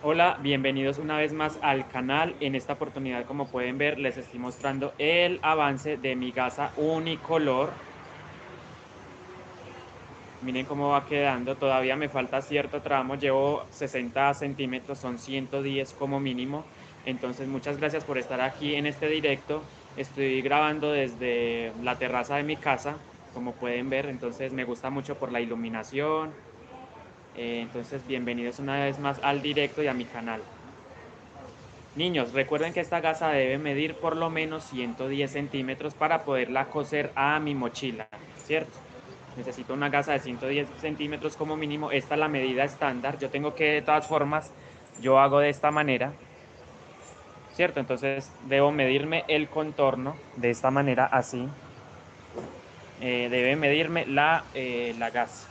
Hola, bienvenidos una vez más al canal. En esta oportunidad, como pueden ver, les estoy mostrando el avance de mi gasa unicolor. Miren cómo va quedando. Todavía me falta cierto tramo. Llevo 60 centímetros, son 110 como mínimo. Entonces, muchas gracias por estar aquí en este directo. Estoy grabando desde la terraza de mi casa, como pueden ver. Entonces, me gusta mucho por la iluminación. Entonces, bienvenidos una vez más al directo y a mi canal. Niños, recuerden que esta gasa debe medir por lo menos 110 centímetros para poderla coser a mi mochila, ¿cierto? Necesito una gasa de 110 centímetros como mínimo. Esta es la medida estándar. Yo tengo que, de todas formas, yo hago de esta manera, ¿cierto? Entonces debo medirme el contorno de esta manera, así. Debe medirme la gasa.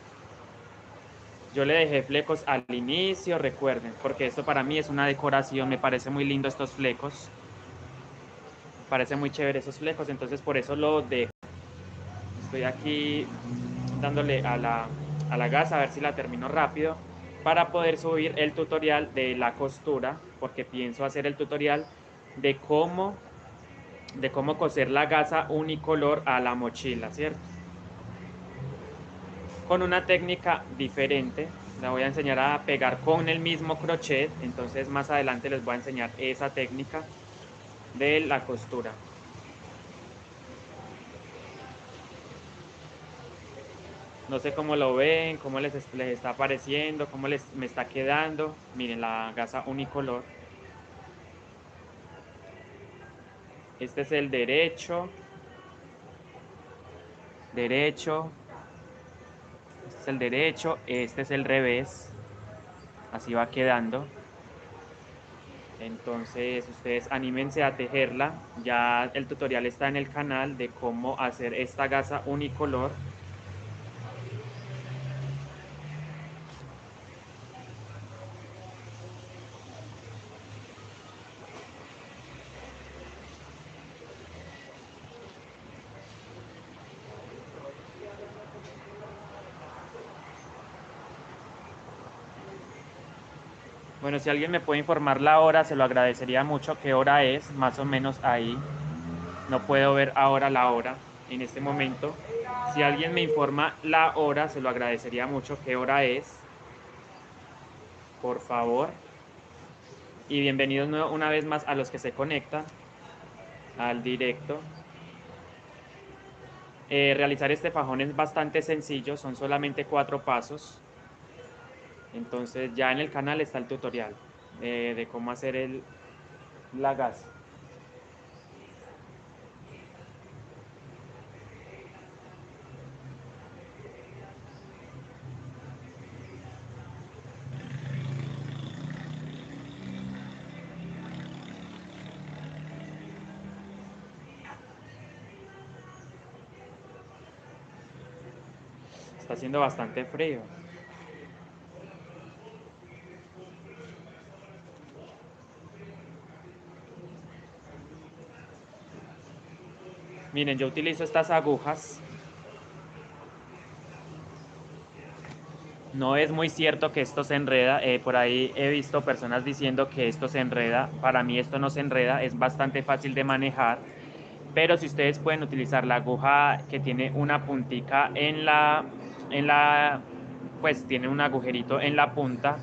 Yo le dejé flecos al inicio, recuerden, porque esto para mí es una decoración. Me parece muy lindo estos flecos. Parece muy chévere esos flecos, entonces por eso lo dejo. Estoy aquí dándole a la gasa a ver si la termino rápido para poder subir el tutorial de la costura, porque pienso hacer el tutorial de cómo coser la gasa unicolor a la mochila, ¿cierto? Con una técnica diferente. La voy a enseñar a pegar con el mismo crochet, entonces más adelante les voy a enseñar esa técnica de la costura. No sé cómo lo ven, cómo les está pareciendo, me está quedando. Miren la gasa unicolor. Este es el derecho, derecho, este es el derecho, este es el revés. Así va quedando. Entonces ustedes anímense a tejerla. Ya el tutorial está en el canal de cómo hacer esta gasa unicolor. Bueno, si alguien me puede informar la hora, se lo agradecería mucho. ¿Qué hora es? Más o menos ahí. No puedo ver ahora la hora en este momento. Si alguien me informa la hora, se lo agradecería mucho. ¿Qué hora es? Por favor. Y bienvenidos una vez más a los que se conectan al directo. Realizar este fajón es bastante sencillo, son solamente 4 pasos. Entonces ya en el canal está el tutorial de cómo hacer la gasa. Está haciendo bastante frío. Miren, yo utilizo estas agujas. No es muy cierto que esto se enreda. Por ahí he visto personas diciendo que esto se enreda. Para mí esto no se enreda, es bastante fácil de manejar. Pero si ustedes pueden utilizar la aguja que tiene una puntica pues tiene un agujerito en la punta,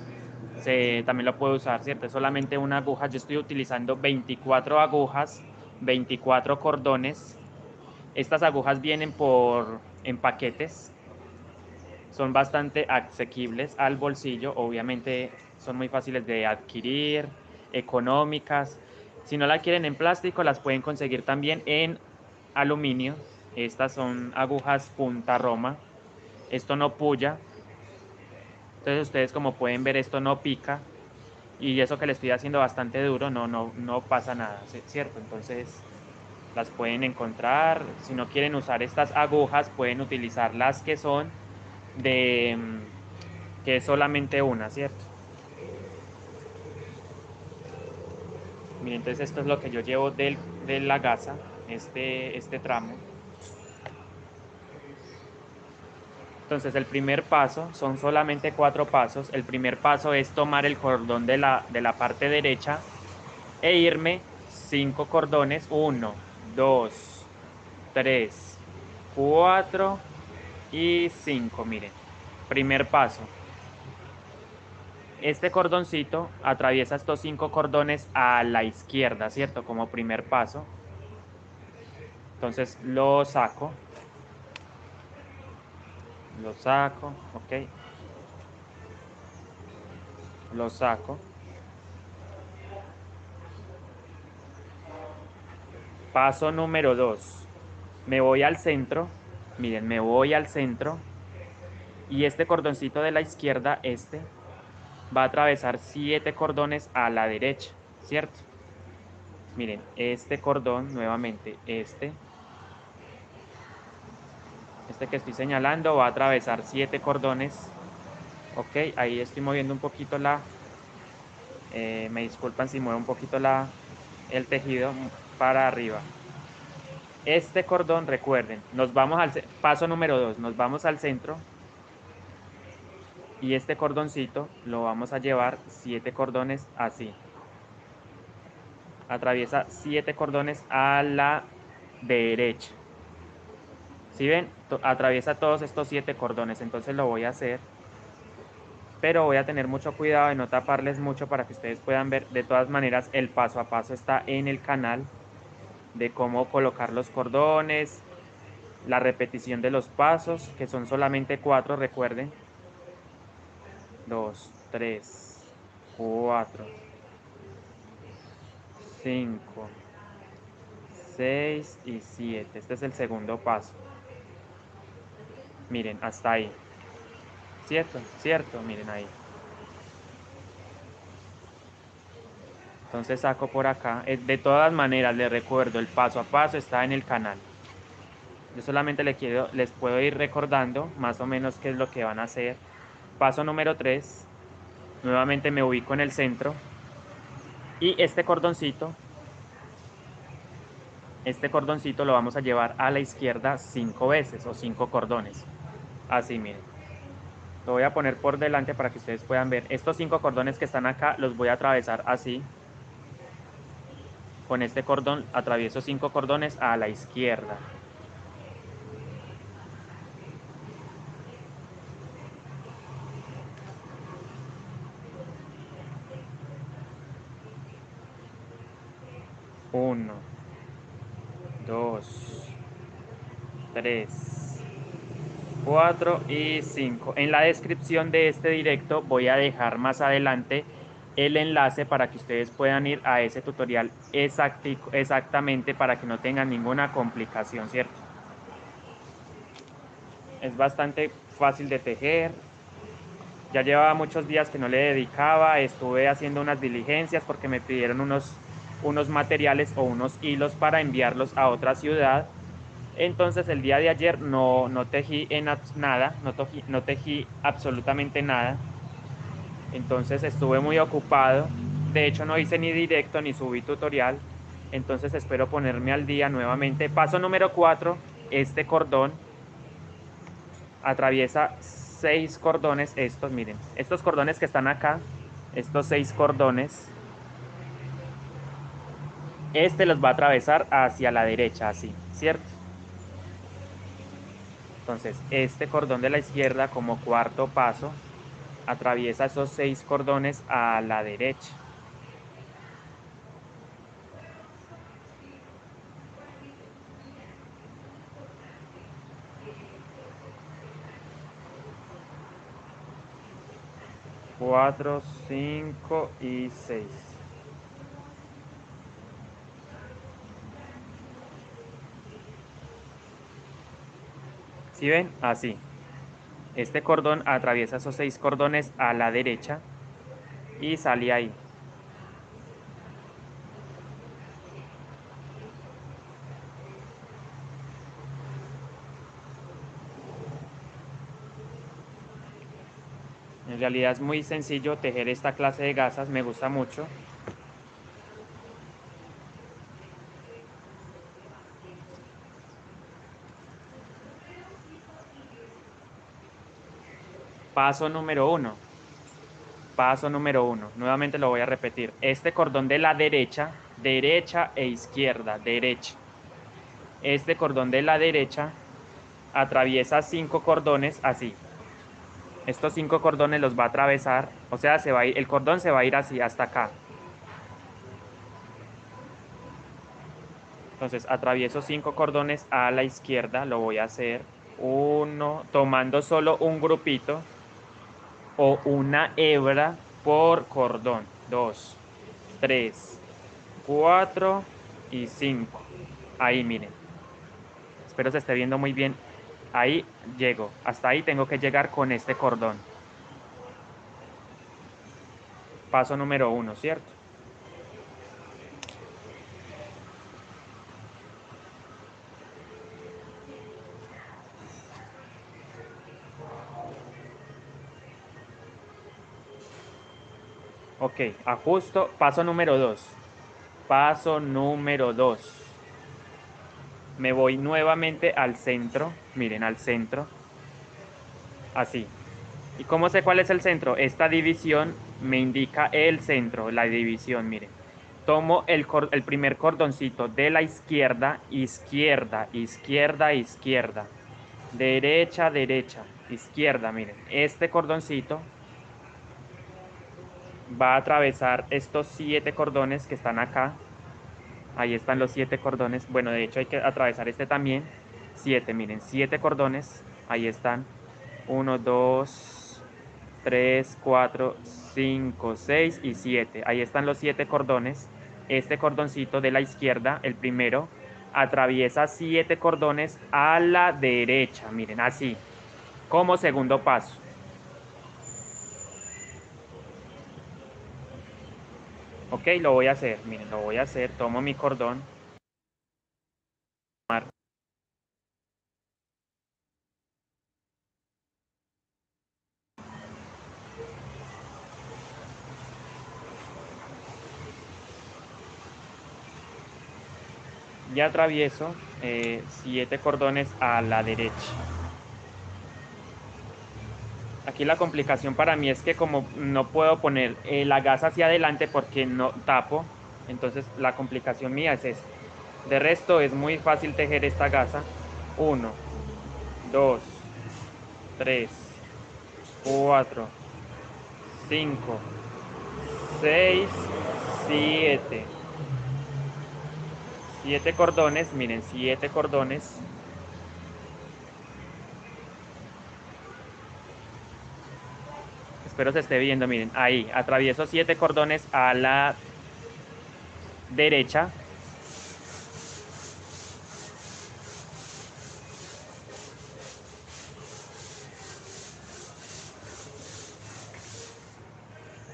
también lo puedo usar, ¿cierto? Es solamente una aguja. Yo estoy utilizando 24 agujas, 24 cordones. Estas agujas vienen en paquetes. Son bastante asequibles al bolsillo, obviamente son muy fáciles de adquirir, económicas. Si no la quieren en plástico, las pueden conseguir también en aluminio. Estas son agujas punta Roma. Esto no puya. Entonces ustedes como pueden ver esto no pica. Y eso que le estoy haciendo bastante duro, no pasa nada, ¿cierto? Entonces las pueden encontrar. Si no quieren usar estas agujas, pueden utilizar las que son de que es solamente una, ¿cierto? Miren, entonces esto es lo que yo llevo de la gasa, este tramo. Entonces el primer paso, son solamente 4 pasos. El primer paso es tomar el cordón de la parte derecha e irme 5 cordones, 1, 2, 3, 4 y 5, miren. Primer paso. Este cordoncito atraviesa estos 5 cordones a la izquierda, ¿cierto? Como primer paso. Entonces lo saco, ok, lo saco. Paso número 2. Me voy al centro, miren, me voy al centro y este cordoncito de la izquierda, va a atravesar 7 cordones a la derecha, ¿cierto? Miren, este cordón, nuevamente, este que estoy señalando va a atravesar 7 cordones, ok, ahí estoy moviendo un poquito me disculpan si muevo un poquito el tejido para arriba. Este cordón, recuerden, nos vamos paso número 2, nos vamos al centro y este cordoncito lo vamos a llevar 7 cordones así. Atraviesa 7 cordones a la derecha. ¿Sí ven? Atraviesa todos estos 7 cordones, entonces lo voy a hacer. Pero voy a tener mucho cuidado de no taparles mucho para que ustedes puedan ver. De todas maneras, el paso a paso está en el canal de cómo colocar los cordones, la repetición de los pasos, que son solamente 4, recuerden. 2, 3, 4, 5, 6 y 7. Este es el segundo paso. Miren, hasta ahí. ¿Cierto? ¿Cierto? Miren ahí. Entonces saco por acá. De todas maneras, les recuerdo, el paso a paso está en el canal. Yo solamente les puedo ir recordando más o menos qué es lo que van a hacer. Paso número 3. Nuevamente me ubico en el centro. Y este cordoncito lo vamos a llevar a la izquierda 5 veces o 5 cordones. Así, miren. Lo voy a poner por delante para que ustedes puedan ver. Estos 5 cordones que están acá los voy a atravesar así. Con este cordón atravieso 5 cordones a la izquierda. Uno, 2, 3, 4 y 5. En la descripción de este directo voy a dejar más adelante el enlace para que ustedes puedan ir a ese tutorial exactamente para que no tengan ninguna complicación, ¿cierto? Es bastante fácil de tejer. Ya llevaba muchos días que no le dedicaba, estuve haciendo unas diligencias porque me pidieron unos materiales o unos hilos para enviarlos a otra ciudad. Entonces el día de ayer no tejí nada, no tejí absolutamente nada. Entonces estuve muy ocupado. De hecho no hice ni directo ni subí tutorial. Entonces espero ponerme al día nuevamente. Paso número 4, este cordón atraviesa 6 cordones, estos, miren, estos cordones que están acá, estos 6 cordones, los va a atravesar hacia la derecha, así, ¿cierto? Entonces, este cordón de la izquierda como cuarto paso, atraviesa esos 6 cordones a la derecha. Cuatro, 5 y 6. ¿Sí ven? Así. Este cordón atraviesa esos 6 cordones a la derecha y sale ahí. En realidad es muy sencillo tejer esta clase de gasas, me gusta mucho. Paso número 1. Paso número 1. Nuevamente lo voy a repetir. Este cordón de la derecha, derecha e izquierda, derecha. Este cordón de la derecha atraviesa 5 cordones así. Estos 5 cordones los va a atravesar, o sea, el cordón se va a ir así hasta acá. Entonces atravieso 5 cordones a la izquierda, lo voy a hacer uno, tomando solo un grupito o una hebra por cordón. 2, 3, 4 y 5. Ahí miren. Espero se esté viendo muy bien. Ahí llego. Hasta ahí tengo que llegar con este cordón. Paso número 1, ¿cierto? Ok, ajusto. Paso número 2. Paso número 2. Me voy nuevamente al centro. Miren, al centro. Así. ¿Y cómo sé cuál es el centro? Esta división me indica el centro, la división, miren. Tomo el primer cordoncito de la izquierda, izquierda, izquierda, izquierda. Derecha, derecha, izquierda, miren. Este cordoncito va a atravesar estos 7 cordones que están acá. Ahí están los 7 cordones. Bueno, de hecho hay que atravesar este también. 7, miren, 7 cordones. Ahí están. 1, 2, 3, 4, 5, 6 y 7. Ahí están los 7 cordones. Este cordoncito de la izquierda, el primero, atraviesa 7 cordones a la derecha. Miren, así, como segundo paso. Ok, lo voy a hacer. Miren, lo voy a hacer. Tomo mi cordón. Y atravieso 7 cordones a la derecha. Aquí la complicación para mí es que como no puedo poner la gasa hacia adelante porque no tapo, entonces la complicación mía es esa. De resto es muy fácil tejer esta gasa. 1, 2, 3, 4, 5, 6, 7. 7 cordones, miren, 7 cordones. Espero se esté viendo, miren, ahí, atravieso 7 cordones a la derecha.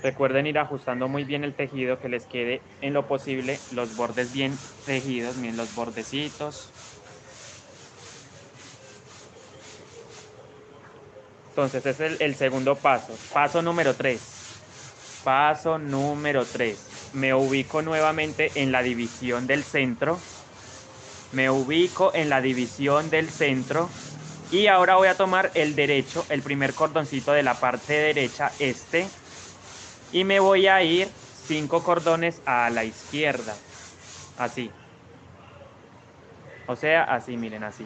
Recuerden ir ajustando muy bien el tejido, que les quede en lo posible los bordes bien tejidos, miren los bordecitos. Entonces es el segundo paso. Paso número 3. Paso número 3. Me ubico nuevamente en la división del centro. Me ubico en la división del centro. Y ahora voy a tomar el derecho, el primer cordoncito de la parte derecha, este. Y me voy a ir 5 cordones a la izquierda. Así. O sea, así, miren, así.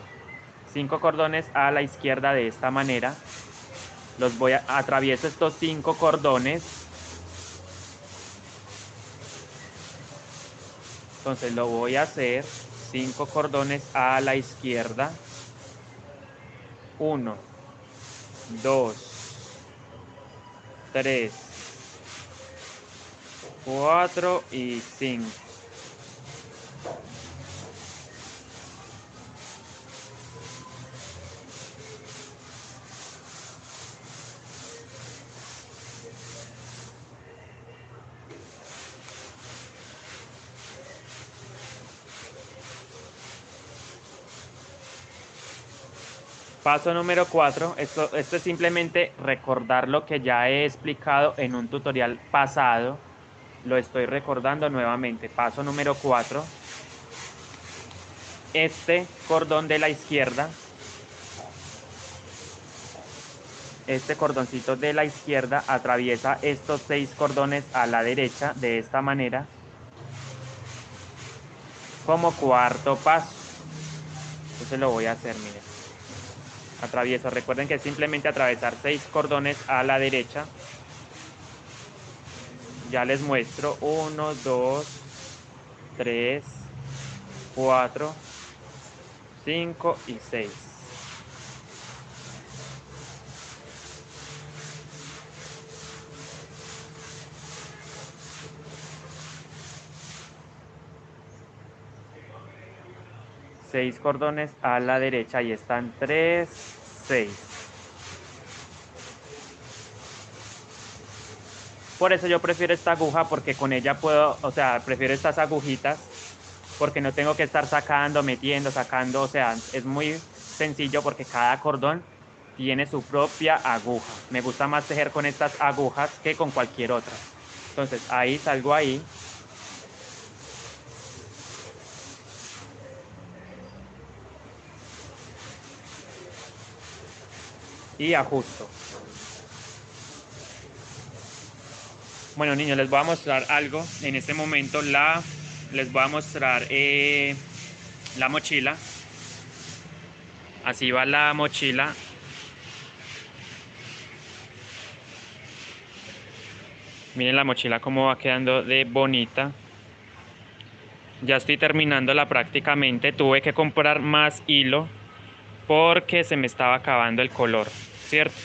5 cordones a la izquierda de esta manera. Atravieso estos 5 cordones. Entonces lo voy a hacer 5 cordones a la izquierda. 1, 2, 3, 4 y 5. Paso número 4. Esto es simplemente recordar lo que ya he explicado en un tutorial pasado. Lo estoy recordando nuevamente. Paso número 4. Este cordón de la izquierda este cordoncito de la izquierda atraviesa estos 6 cordones a la derecha de esta manera como cuarto paso. Entonces lo voy a hacer, miren. Atravieso, recuerden que es simplemente atravesar 6 cordones a la derecha. Ya les muestro 1, 2, 3, 4, 5 y 6. Seis cordones a la derecha, ahí están 3, 6. Por eso yo prefiero esta aguja, porque con ella puedo, o sea, prefiero estas agujitas, porque no tengo que estar sacando, metiendo, sacando, o sea, es muy sencillo porque cada cordón tiene su propia aguja. Me gusta más tejer con estas agujas que con cualquier otra. Entonces ahí salgo ahí. Y ajusto. Bueno, niños, les voy a mostrar algo. En este momento les voy a mostrar la mochila. Así va la mochila. Miren la mochila cómo va quedando de bonita. Ya estoy terminándola prácticamente. Tuve que comprar más hilo porque se me estaba acabando el color, ¿cierto?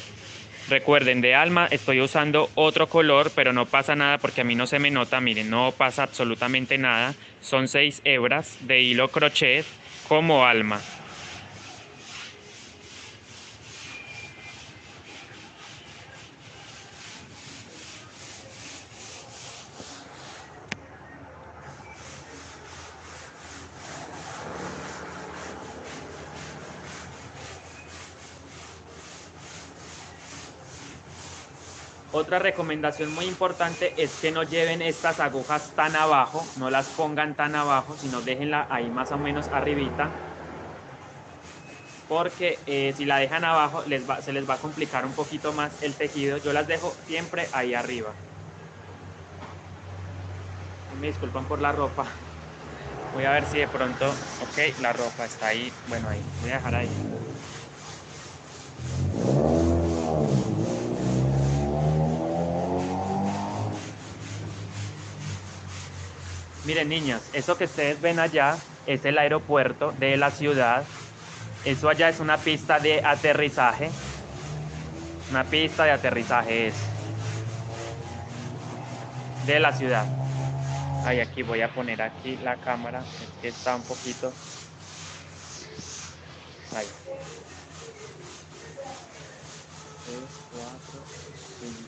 Recuerden, de Alma estoy usando otro color, pero no pasa nada porque a mí no se me nota. Miren, no pasa absolutamente nada. Son 6 hebras de hilo crochet como Alma. Otra recomendación muy importante es que no lleven estas agujas tan abajo, no las pongan tan abajo, sino déjenla ahí más o menos arribita, porque si la dejan abajo se les va a complicar un poquito más el tejido. Yo las dejo siempre ahí arriba. Me disculpan por la ropa. Voy a ver si de pronto, ok, la ropa está ahí, bueno, ahí, voy a dejar ahí. Miren, niñas, eso que ustedes ven allá es el aeropuerto de la ciudad. Eso allá es una pista de aterrizaje. Una pista de aterrizaje es de la ciudad. Ay, aquí voy a poner aquí la cámara. Es que está un poquito. Ahí. 3, 4, 5.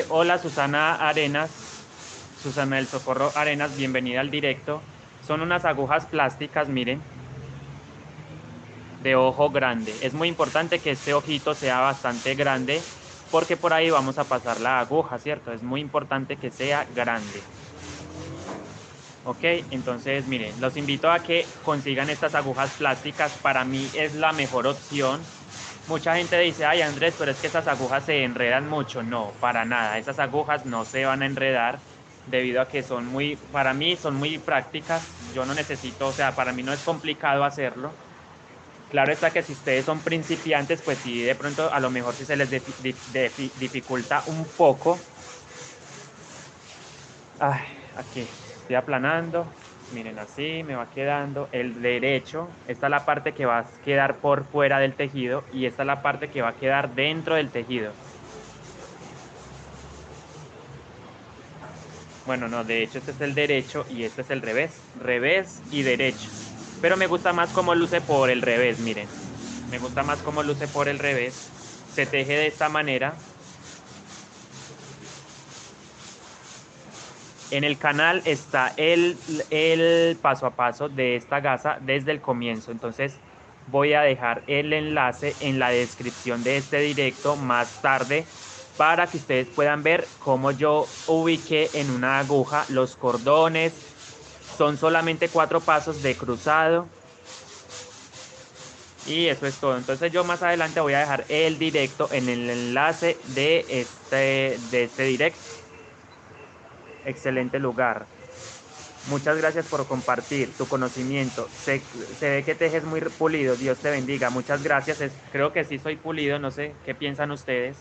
Hola, Susana Arenas. Susana del Socorro Arenas, bienvenida al directo. Son unas agujas plásticas, miren, de ojo grande. Es muy importante que este ojito sea bastante grande porque por ahí vamos a pasar la aguja, ¿cierto? Es muy importante que sea grande. Ok, entonces miren, los invito a que consigan estas agujas plásticas. Para mí es la mejor opción. Mucha gente dice, ay Andrés, pero es que esas agujas se enredan mucho. No, para nada. Esas agujas no se van a enredar debido a que son muy, para mí son muy prácticas. Yo no necesito, o sea, para mí no es complicado hacerlo. Claro está que si ustedes son principiantes, pues sí, de pronto a lo mejor sí se les dificulta un poco. Ay, aquí estoy aplanando. Miren, así me va quedando el derecho. Esta es la parte que va a quedar por fuera del tejido y esta es la parte que va a quedar dentro del tejido. Bueno, no, de hecho este es el derecho y este es el revés. Revés y derecho. Pero me gusta más cómo luce por el revés, miren. Me gusta más cómo luce por el revés. Se teje de esta manera. En el canal está el paso a paso de esta gasa desde el comienzo. Entonces voy a dejar el enlace en la descripción de este directo más tarde para que ustedes puedan ver cómo yo ubiqué en una aguja los cordones. Son solamente 4 pasos de cruzado. Y eso es todo. Entonces yo más adelante voy a dejar el directo en el enlace de este directo. Excelente lugar. Muchas gracias por compartir tu conocimiento. Se ve que tejes muy pulido. Dios te bendiga. Muchas gracias. Creo que sí soy pulido. No sé qué piensan ustedes.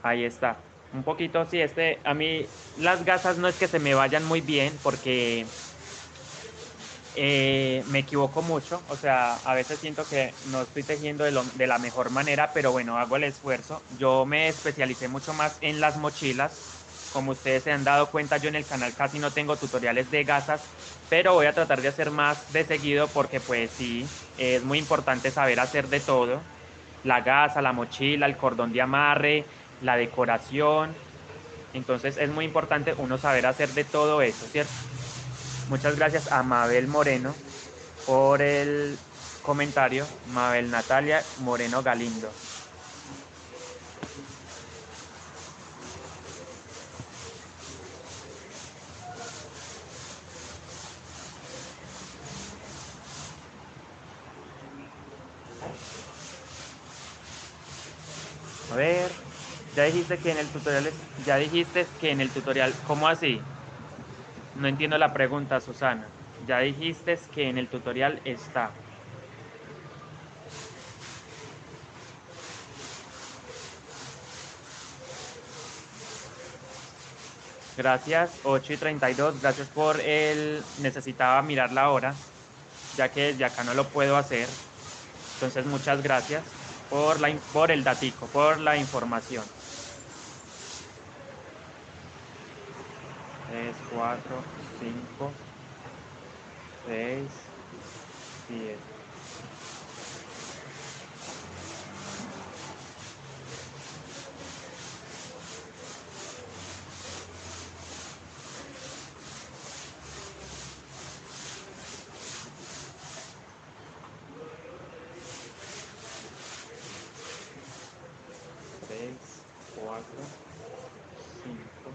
Ahí está. Un poquito, sí, a mí las gasas no es que se me vayan muy bien porque me equivoco mucho. O sea, a veces siento que no estoy tejiendo de la mejor manera, pero bueno, hago el esfuerzo. Yo me especialicé mucho más en las mochilas. Como ustedes se han dado cuenta, yo en el canal casi no tengo tutoriales de gasas, pero voy a tratar de hacer más de seguido porque pues sí, es muy importante saber hacer de todo. La gasa, la mochila, el cordón de amarre, la decoración. Entonces es muy importante uno saber hacer de todo eso, ¿cierto? Muchas gracias a Mabel Moreno por el comentario. Mabel Natalia Moreno Galindo. A ver, ya dijiste que en el tutorial, ya dijiste que en el tutorial, ¿cómo así? No entiendo la pregunta, Susana. Ya dijiste que en el tutorial está. Gracias, 8:32. Gracias por el... Necesitaba mirar la hora, ya que desde acá no lo puedo hacer. Entonces, muchas gracias por el datico, por la información. 3, 4, 5, 6, 7. Seis, 4, 5.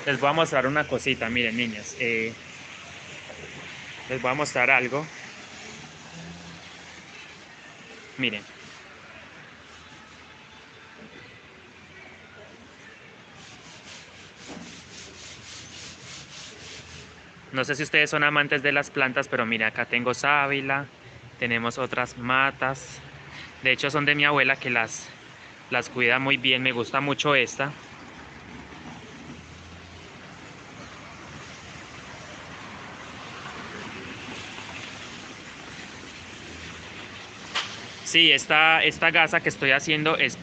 Les voy a mostrar una cosita, miren niñas. Les voy a mostrar algo. Miren. No sé si ustedes son amantes de las plantas, pero mira, acá tengo sábila, tenemos otras matas. De hecho, son de mi abuela que las cuida muy bien. Me gusta mucho esta. Sí, esta gasa que estoy haciendo es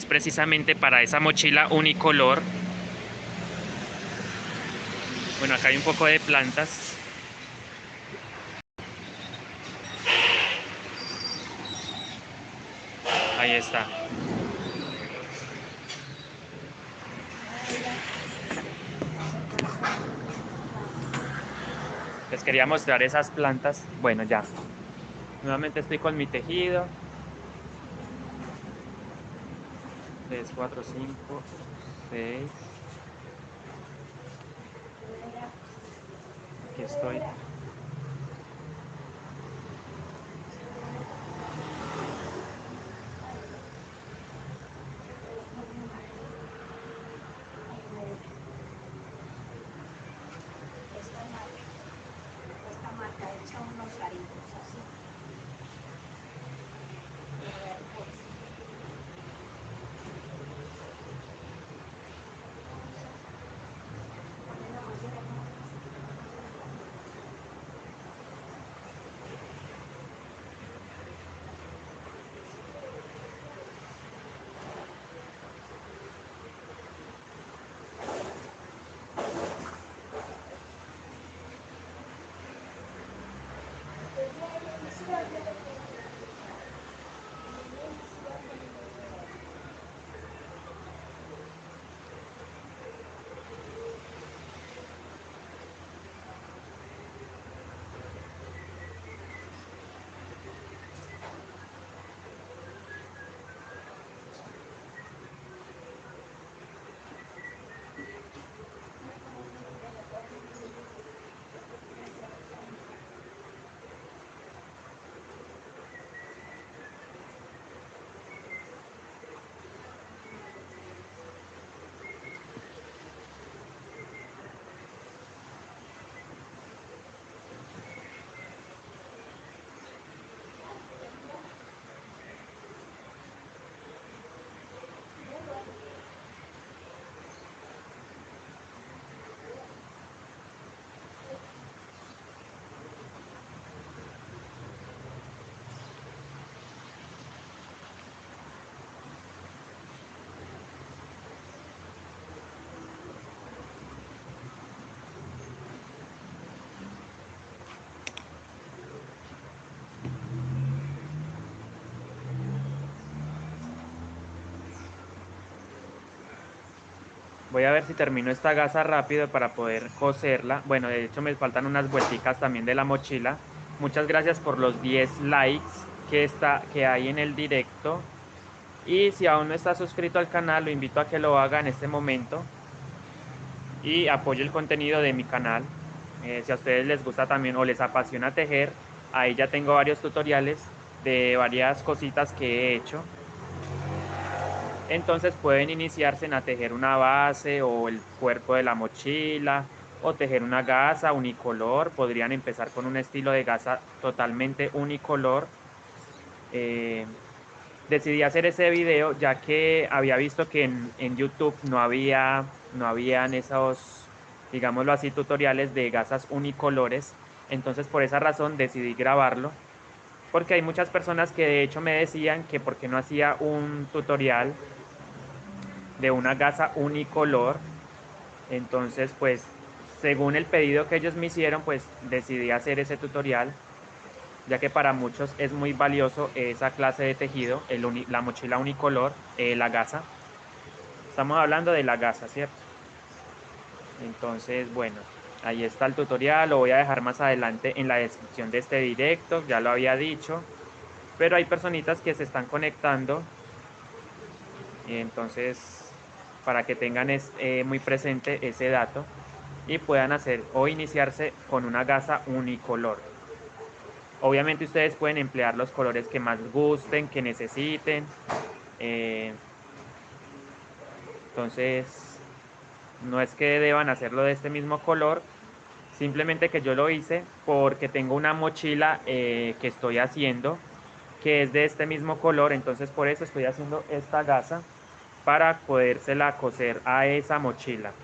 precisamente para esa mochila unicolor. Bueno, acá hay un poco de plantas. Ahí está. Les quería mostrar esas plantas. Bueno, ya. Nuevamente estoy con mi tejido. 3, 4, 5, 6. Aquí estoy. Esta marca echa unos aritos así. Voy a ver si termino esta gasa rápido para poder coserla. Bueno, de hecho me faltan unas vuelticas también de la mochila. Muchas gracias por los 10 likes que hay en el directo. Y si aún no está suscrito al canal, lo invito a que lo haga en este momento y apoye el contenido de mi canal. Si a ustedes les gusta también o les apasiona tejer, ahí ya tengo varios tutoriales de varias cositas que he hecho. Entonces pueden iniciarse a tejer una base o el cuerpo de la mochila o tejer una gasa unicolor. Podrían empezar con un estilo de gasa totalmente unicolor. Decidí hacer ese video ya que había visto que en YouTube no habían esos, digámoslo así, tutoriales de gasas unicolores. Entonces por esa razón decidí grabarlo, porque hay muchas personas que de hecho me decían que por qué no hacía un tutorial de una gasa unicolor. Entonces pues según el pedido que ellos me hicieron, pues decidí hacer ese tutorial, ya que para muchos es muy valioso esa clase de tejido, la mochila unicolor, la gasa. Estamos hablando de la gasa, ¿cierto? Entonces, bueno, ahí está el tutorial, lo voy a dejar más adelante en la descripción de este directo, ya lo había dicho, pero hay personitas que se están conectando, entonces, para que tengan muy presente ese dato y puedan hacer o iniciarse con una gasa unicolor. Obviamente ustedes pueden emplear los colores que más gusten, que necesiten. eh, entonces, no es que deban hacerlo de este mismo color, simplemente que yo lo hice porque tengo una mochila que estoy haciendo que es de este mismo color, entonces por eso estoy haciendo esta gasa para podérsela coser a esa mochila.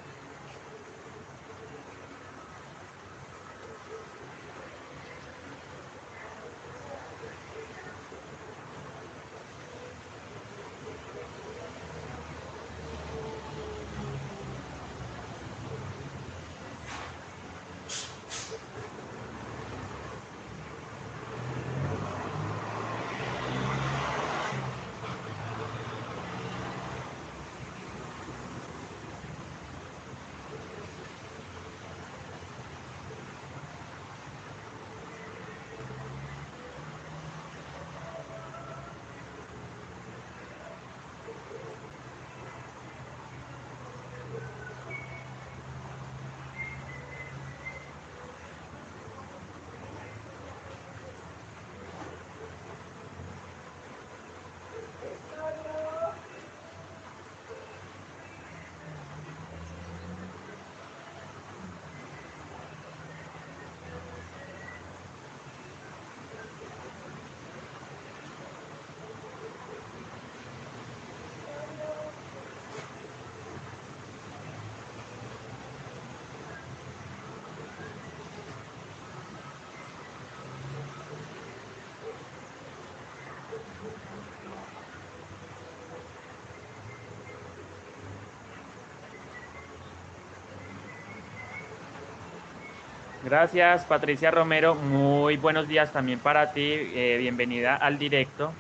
Gracias, Patricia Romero. Muy buenos días también para ti. Bienvenida al directo.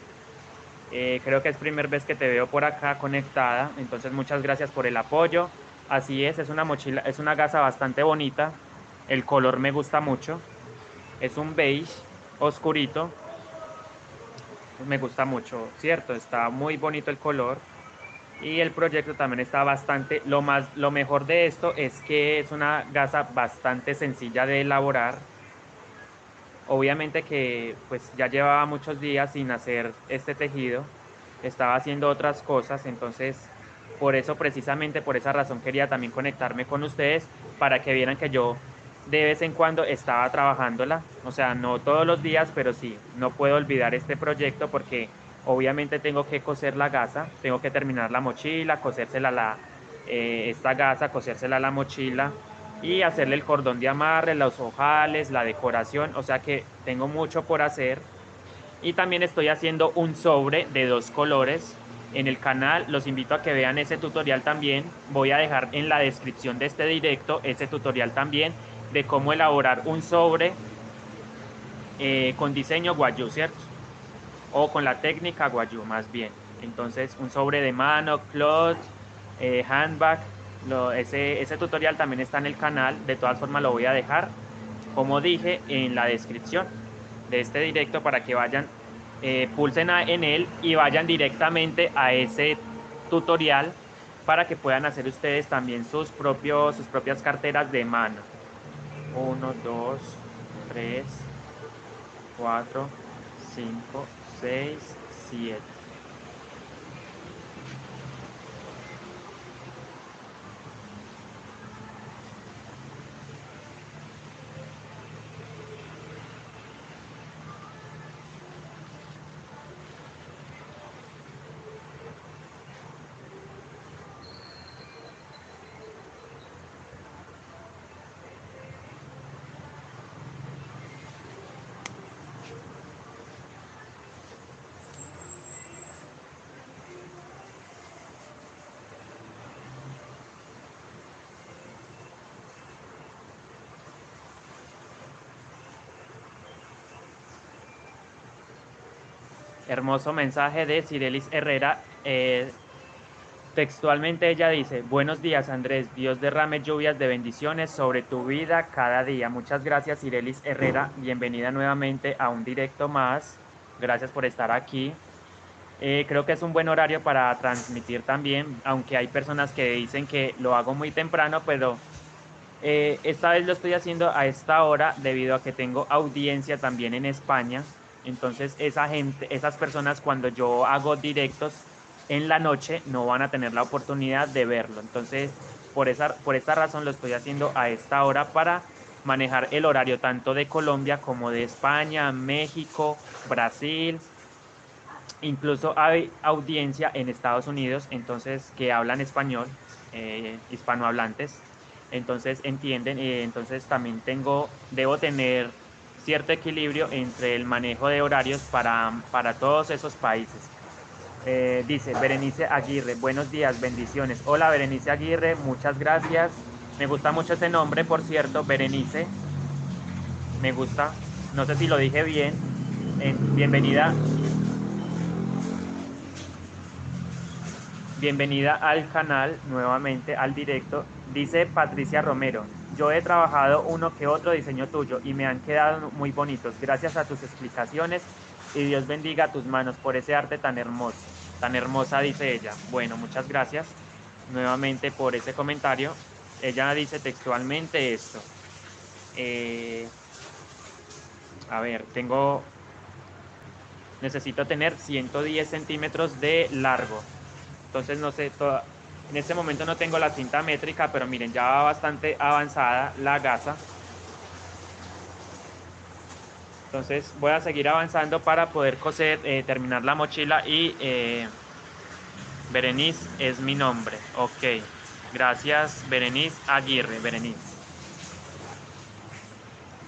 Creo que es primera vez que te veo por acá conectada. Entonces, muchas gracias por el apoyo. Así es una mochila, es una gasa bastante bonita. El color me gusta mucho. Es un beige oscurito. Me gusta mucho, ¿cierto? Está muy bonito el color. Y el proyecto también está bastante, lo mejor de esto es que es una gasa bastante sencilla de elaborar. Obviamente que pues ya llevaba muchos días sin hacer este tejido, estaba haciendo otras cosas, entonces por eso precisamente por esa razón quería también conectarme con ustedes para que vieran que yo de vez en cuando estaba trabajándola, o sea, no todos los días, pero sí, no puedo olvidar este proyecto porque obviamente tengo que coser la gasa, tengo que terminar la mochila, cosérsela esta gasa, cosérsela a la mochila y hacerle el cordón de amarre, los ojales, la decoración, o sea que tengo mucho por hacer. Y también estoy haciendo un sobre de 2 colores en el canal. Los invito a que vean ese tutorial también. Voy a dejar en la descripción de este directo ese tutorial también de cómo elaborar un sobre con diseño guayú, ¿cierto? O con la técnica guayú más bien. Entonces, un sobre de mano, cloth, handbag. Ese tutorial también está en el canal. De todas formas, lo voy a dejar, como dije, en la descripción de este directo para que vayan, pulsen en él y vayan directamente a ese tutorial para que puedan hacer ustedes también sus propias carteras de mano. 1, 2, 3, 4, 5, 6, 7. Hermoso mensaje de Cirelis Herrera. Textualmente ella dice: buenos días, Andrés, Dios derrame lluvias de bendiciones sobre tu vida cada día. Muchas gracias, Cirelis Herrera. Bienvenida nuevamente a un directo más. Gracias por estar aquí. Creo que es un buen horario para transmitir también, aunque hay personas que dicen que lo hago muy temprano, pero esta vez lo estoy haciendo a esta hora debido a que tengo audiencia también en España. Entonces esa gente, esas personas cuando yo hago directos en la noche no van a tener la oportunidad de verlo. Entonces por esta razón lo estoy haciendo a esta hora para manejar el horario tanto de Colombia como de España, México, Brasil. Incluso hay audiencia en Estados Unidos, entonces que hablan español, hispanohablantes, entonces entienden, entonces también debo tener cierto equilibrio entre el manejo de horarios para todos esos países. Dice Berenice Aguirre: buenos días, bendiciones. Hola Berenice Aguirre, muchas gracias. Me gusta mucho ese nombre, por cierto, Berenice. Me gusta. No sé si lo dije bien. Bienvenida. Bienvenida al canal, nuevamente al directo. Dice Patricia Romero: yo he trabajado uno que otro diseño tuyo y me han quedado muy bonitos. Gracias a tus explicaciones y Dios bendiga tus manos por ese arte tan hermoso. Tan hermosa, dice ella. Bueno, muchas gracias nuevamente por ese comentario. Ella dice textualmente esto. Eh, a ver, necesito tener 110 centímetros de largo. Entonces, no sé, en este momento no tengo la cinta métrica, pero miren, ya va bastante avanzada la gasa. Entonces, voy a seguir avanzando para poder coser, terminar la mochila y Berenice es mi nombre. Ok. Gracias, Berenice Aguirre. Berenice.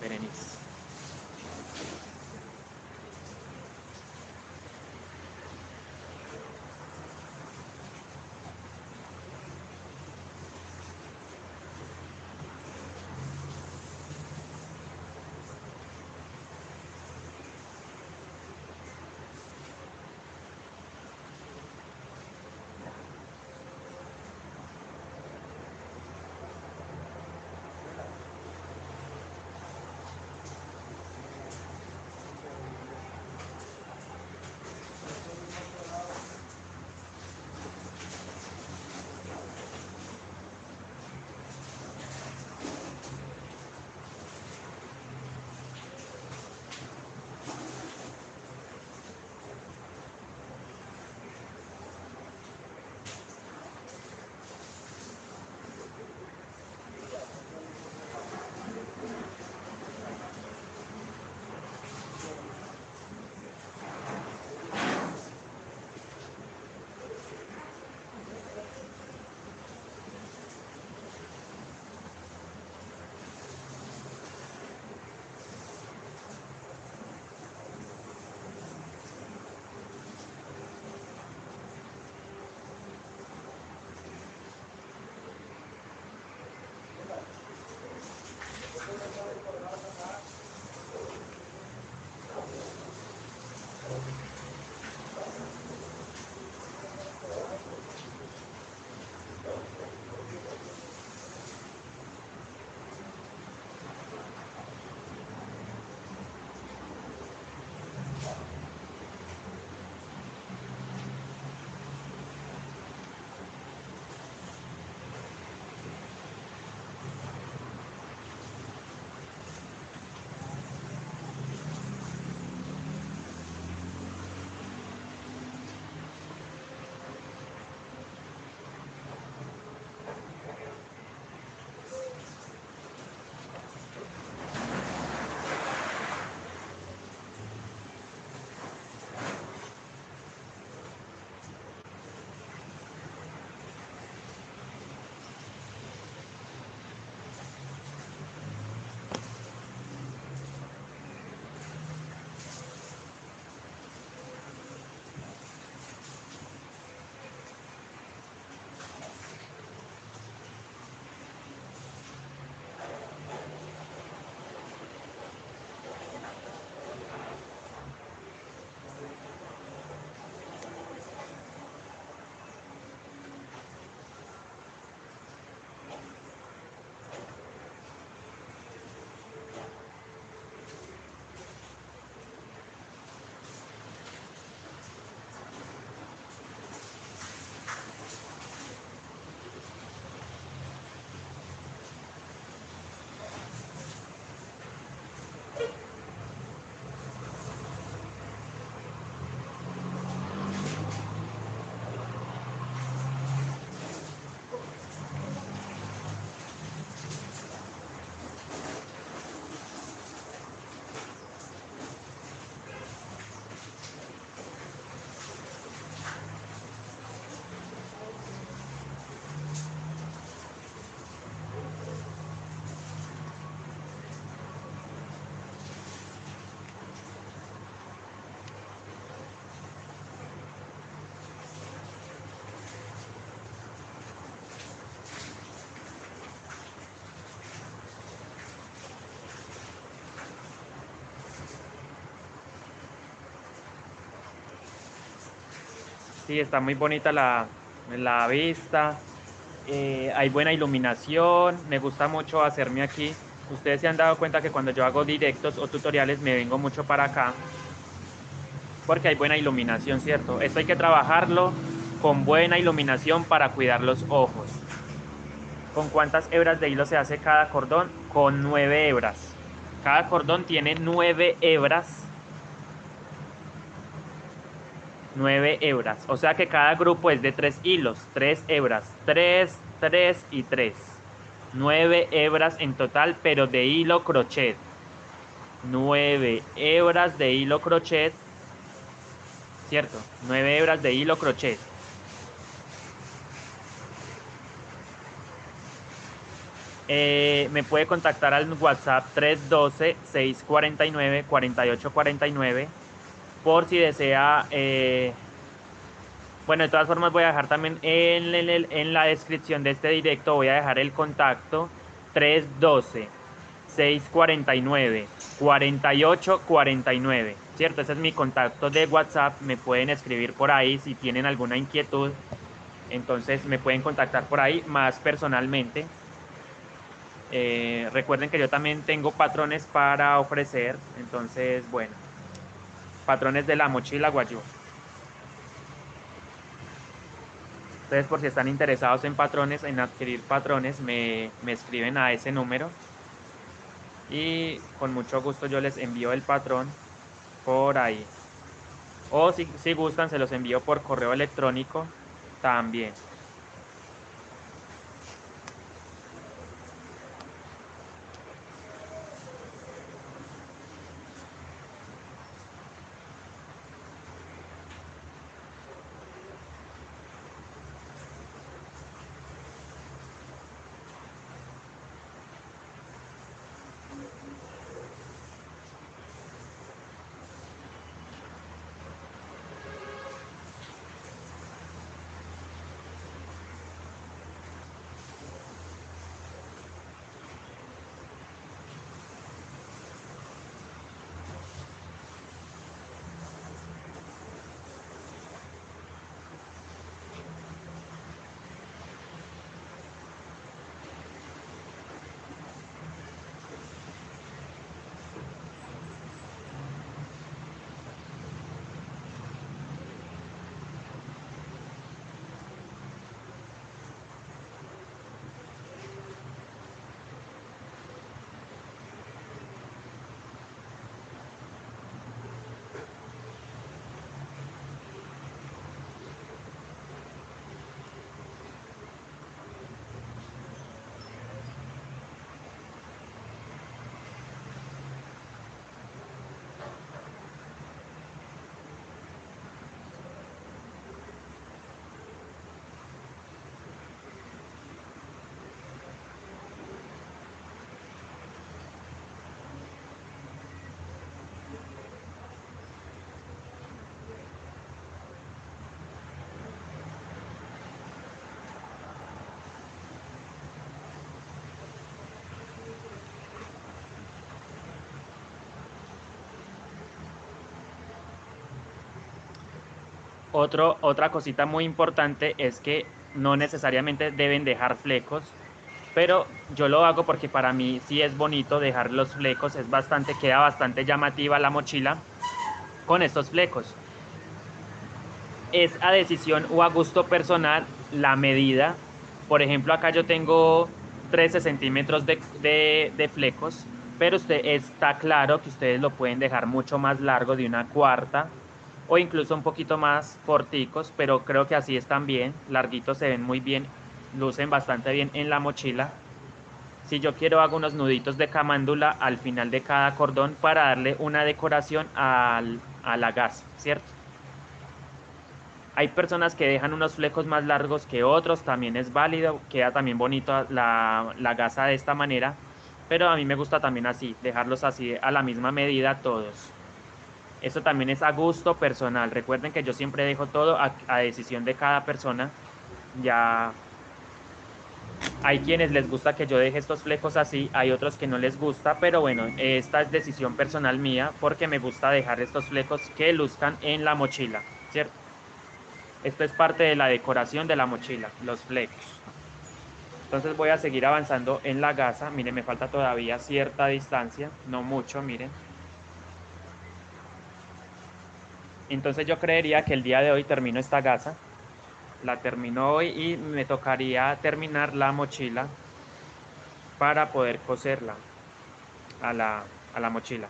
Berenice. Sí, está muy bonita la vista. Hay buena iluminación. Me gusta mucho hacerme aquí. Ustedes se han dado cuenta que cuando yo hago directos o tutoriales me vengo mucho para acá porque hay buena iluminación, ¿cierto? Esto hay que trabajarlo con buena iluminación para cuidar los ojos. ¿Con cuántas hebras de hilo se hace cada cordón? Con 9 hebras. Cada cordón tiene 9 hebras. 9 hebras. O sea que cada grupo es de 3 hilos, 3 hebras. 3, 3 y 3. 9 hebras en total, pero de hilo crochet. 9 hebras de hilo crochet. ¿Cierto? 9 hebras de hilo crochet. Me puede contactar al WhatsApp 312-649-4849 por si desea. Bueno, de todas formas voy a dejar también en la descripción de este directo, voy a dejar el contacto 312-649-4849, ¿cierto? Ese es mi contacto de WhatsApp, me pueden escribir por ahí si tienen alguna inquietud, entonces me pueden contactar por ahí más personalmente. Recuerden que yo también tengo patrones para ofrecer, entonces, bueno, patrones de la mochila guayú. Entonces, por si están interesados en patrones, en adquirir patrones, me escriben a ese número y con mucho gusto yo les envío el patrón por ahí. O si gustan, se los envío por correo electrónico también. Otra cosita muy importante es que no necesariamente deben dejar flecos, pero yo lo hago porque para mí sí es bonito dejar los flecos, queda bastante llamativa la mochila con estos flecos. Es a decisión o a gusto personal la medida. Por ejemplo, acá yo tengo 13 centímetros de flecos, pero está claro que ustedes lo pueden dejar mucho más largo, de una cuarta, o incluso un poquito más corticos, pero creo que así están bien, larguitos, se ven muy bien, lucen bastante bien en la mochila. Si yo quiero, hago unos nuditos de camándula al final de cada cordón para darle una decoración a la gasa, ¿cierto? Hay personas que dejan unos flecos más largos que otros, también es válido, queda también bonito la gasa de esta manera, pero a mí me gusta también así, dejarlos así a la misma medida todos. Eso también es a gusto personal. Recuerden que yo siempre dejo todo a decisión de cada persona. Ya hay quienes les gusta que yo deje estos flecos así, hay otros que no les gusta, pero bueno, esta es decisión personal mía porque me gusta dejar estos flecos que luzcan en la mochila, ¿cierto? Esto es parte de la decoración de la mochila, los flecos. Entonces voy a seguir avanzando en la gasa. Miren, me falta todavía cierta distancia, no mucho, miren. Entonces yo creería que el día de hoy termino esta gasa. La termino hoy y me tocaría terminar la mochila para poder coserla a la mochila.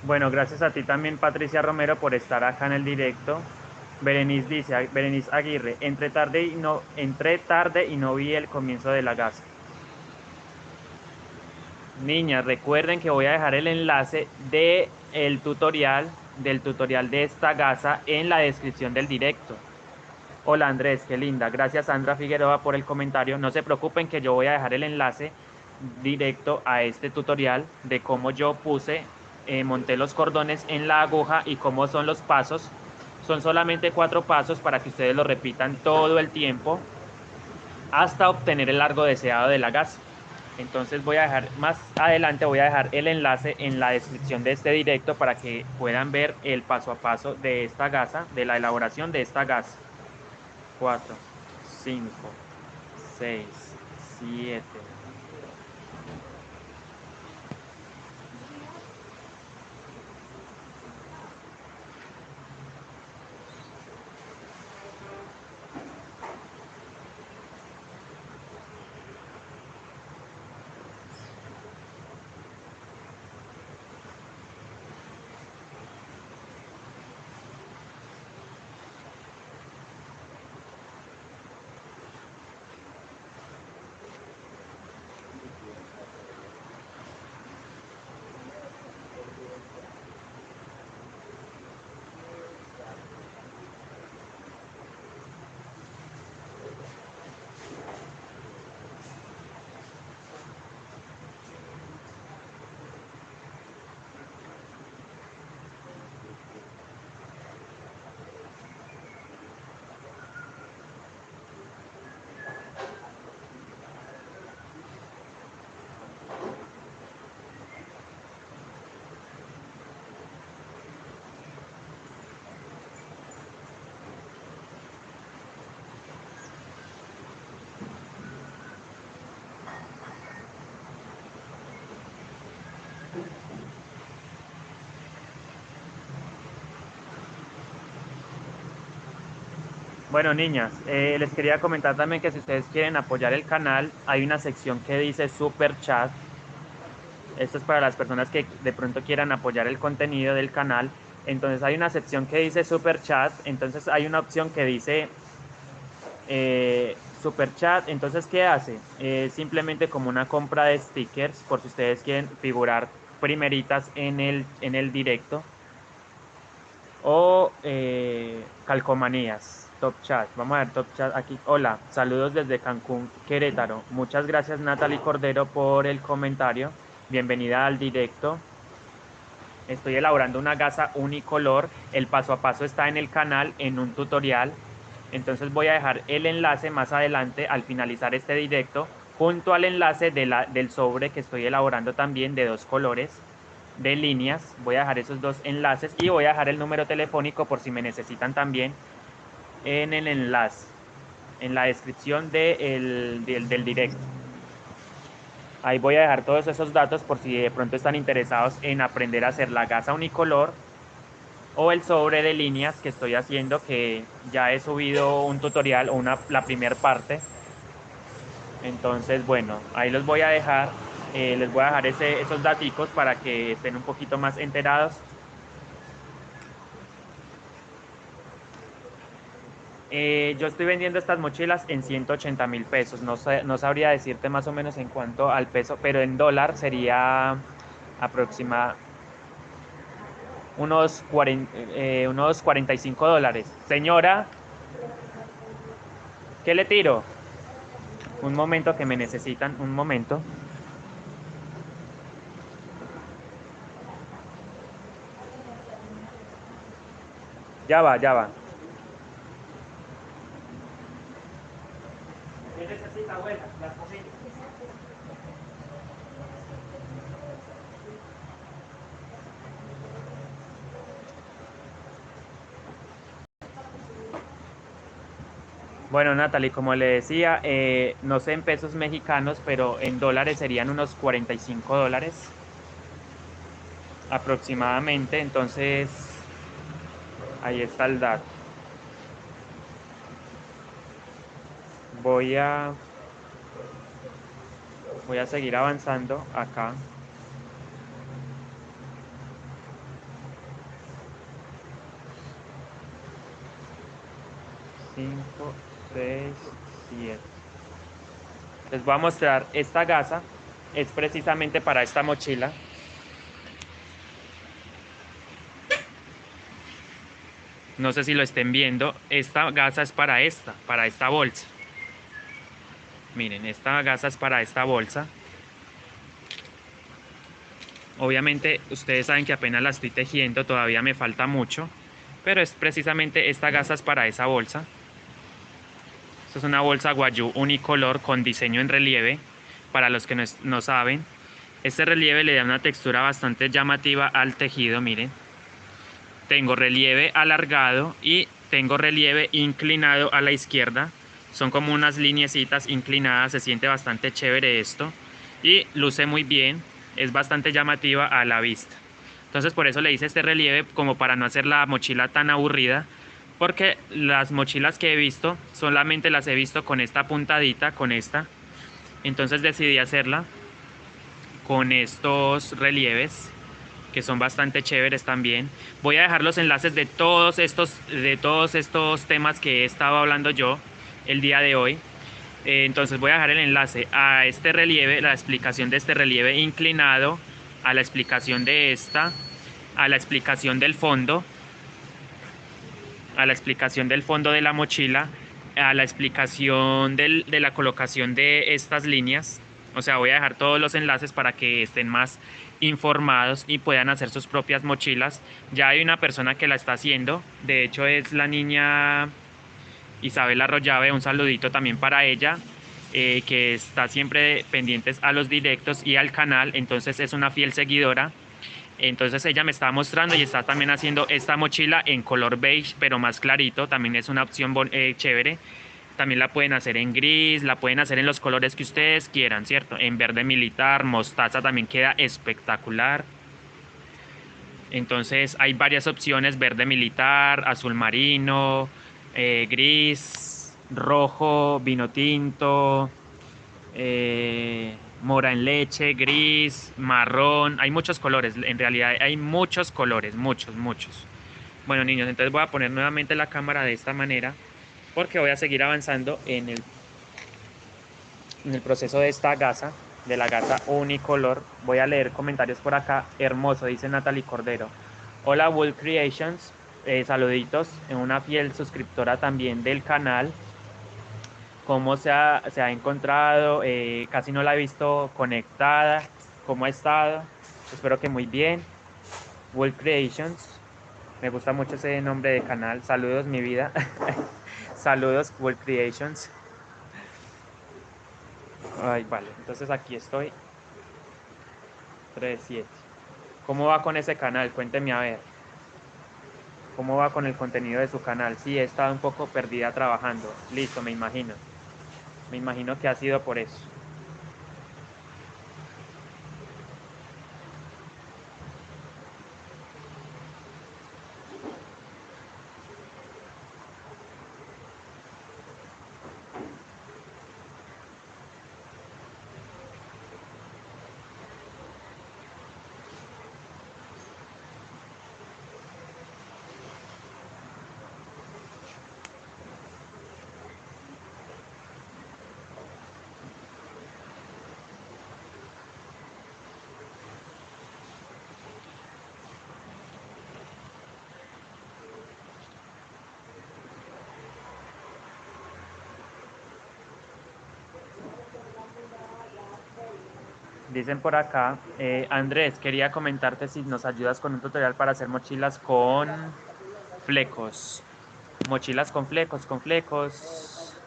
Bueno, gracias a ti también, Patricia Romero, por estar acá en el directo. Berenice dice, Berenice Aguirre, entré tarde y no vi el comienzo de la gasa. Niñas, recuerden que voy a dejar el enlace del tutorial de esta gasa en la descripción del directo. Hola Andrés, qué linda. Gracias Sandra Figueroa por el comentario. No se preocupen que yo voy a dejar el enlace directo a este tutorial de cómo yo monté los cordones en la aguja y cómo son los pasos. Son solamente 4 pasos para que ustedes lo repitan todo el tiempo hasta obtener el largo deseado de la gasa. Entonces voy a dejar, más adelante voy a dejar el enlace en la descripción de este directo para que puedan ver el paso a paso de esta gasa, de la elaboración de esta gasa. 4, 5, 6, 7. Bueno, niñas, les quería comentar también que si ustedes quieren apoyar el canal, hay una sección que dice Super Chat. Esto es para las personas que de pronto quieran apoyar el contenido del canal. Entonces hay una sección que dice Super Chat, entonces hay una opción que dice Super Chat. Entonces, ¿qué hace? Simplemente como una compra de stickers, por si ustedes quieren figurar primeritas en el directo. O calcomanías. Top Chat. Vamos a ver Top Chat aquí. Hola, saludos desde Cancún, Querétaro. Muchas gracias Natalie Cordero por el comentario. Bienvenida al directo. Estoy elaborando una gasa unicolor. El paso a paso está en el canal en un tutorial. Entonces voy a dejar el enlace más adelante al finalizar este directo junto al enlace del sobre que estoy elaborando también de 2 colores de líneas. Voy a dejar esos 2 enlaces y voy a dejar el número telefónico por si me necesitan también en el enlace, en la descripción del directo. Ahí voy a dejar todos esos datos por si de pronto están interesados en aprender a hacer la gasa unicolor o el sobre de líneas que estoy haciendo, que ya he subido un tutorial o la primera parte. Entonces, bueno, ahí los voy a dejar, les voy a dejar esos daticos para que estén un poquito más enterados. Yo estoy vendiendo estas mochilas en 180.000 pesos. No sabría decirte más o menos en cuanto al peso, pero en dólar sería aproximadamente unos 45 dólares. Señora, ¿qué le tiro? Un momento que me necesitan, un momento. Ya va, ya va. ¿Qué necesita, abuela? Las cosas. Bueno, Natalie, como le decía, no sé en pesos mexicanos, pero en dólares serían unos 45 dólares aproximadamente. Entonces, ahí está el dato. Voy a seguir avanzando acá. Cinco, 6, 7. Les voy a mostrar esta gasa. Es precisamente para esta mochila. No sé si lo estén viendo. Esta gasa es para esta bolsa. Miren, esta gasa es para esta bolsa. Obviamente ustedes saben que apenas la estoy tejiendo, todavía me falta mucho, pero es precisamente esta gasa es para esa bolsa. Esta es una bolsa guayú unicolor con diseño en relieve, para los que no saben. Este relieve le da una textura bastante llamativa al tejido, miren. Tengo relieve alargado y tengo relieve inclinado a la izquierda. Son como unas lineecitas inclinadas, se siente bastante chévere esto. Y luce muy bien, es bastante llamativa a la vista. Entonces por eso le hice este relieve, como para no hacer la mochila tan aburrida. Porque las mochilas que he visto, solamente las he visto con esta puntadita, con esta. Entonces decidí hacerla con estos relieves, que son bastante chéveres también. Voy a dejar los enlaces de todos estos temas que he estado hablando yo el día de hoy. Entonces voy a dejar el enlace a este relieve, la explicación de este relieve inclinado, a la explicación de esta, a la explicación del fondo, a la explicación del fondo de la mochila, a la explicación de la colocación de estas líneas. O sea, voy a dejar todos los enlaces para que estén más informados y puedan hacer sus propias mochilas. Ya hay una persona que la está haciendo, de hecho es la niña Isabel Arroyave, un saludito también para ella, que está siempre pendientes a los directos y al canal, entonces es una fiel seguidora. Entonces ella me está mostrando y está también haciendo esta mochila en color beige, pero más clarito. También es una opción chévere. También la pueden hacer en gris, la pueden hacer en los colores que ustedes quieran, ¿cierto? En verde militar, mostaza también queda espectacular. Entonces hay varias opciones: verde militar, azul marino, gris, rojo, vino tinto, mora en leche, gris, marrón. Hay muchos colores, en realidad hay muchos colores, muchos. Bueno, niños, entonces voy a poner nuevamente la cámara de esta manera porque voy a seguir avanzando en el proceso de esta gasa, de la gasa unicolor. Voy a leer comentarios por acá. Hermoso, dice Natalie Cordero. Hola, Wool Creations. Saluditos. Una fiel suscriptora también del canal. ¿Cómo se ha encontrado? Casi no la he visto conectada. ¿Cómo ha estado? Espero que muy bien. Wool Creations. Me gusta mucho ese nombre de canal. Saludos, mi vida. Saludos, Wool Creations. Ay, vale. Entonces aquí estoy. 3-7. ¿Cómo va con ese canal? Cuénteme a ver. ¿Cómo va con el contenido de su canal? Sí, he estado un poco perdida trabajando. Listo, me imagino. Me imagino que ha sido por eso. Dicen por acá, Andrés, quería comentarte si nos ayudas con un tutorial para hacer mochilas con flecos. Mochilas con flecos, con flecos.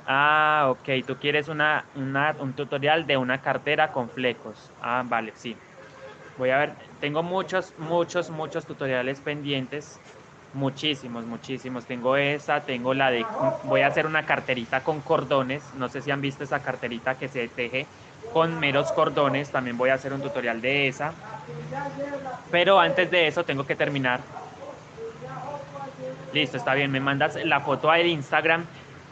Ah, ok, tú quieres un tutorial de una cartera con flecos. Ah, vale, sí. Voy a ver, tengo muchos tutoriales pendientes. Muchísimos, muchísimos. Tengo esa, tengo la de, voy a hacer una carterita con cordones. No sé si han visto esa carterita que se teje con meros cordones. También voy a hacer un tutorial de esa. Pero antes de eso tengo que terminar. Listo, está bien. Me mandas la foto al Instagram.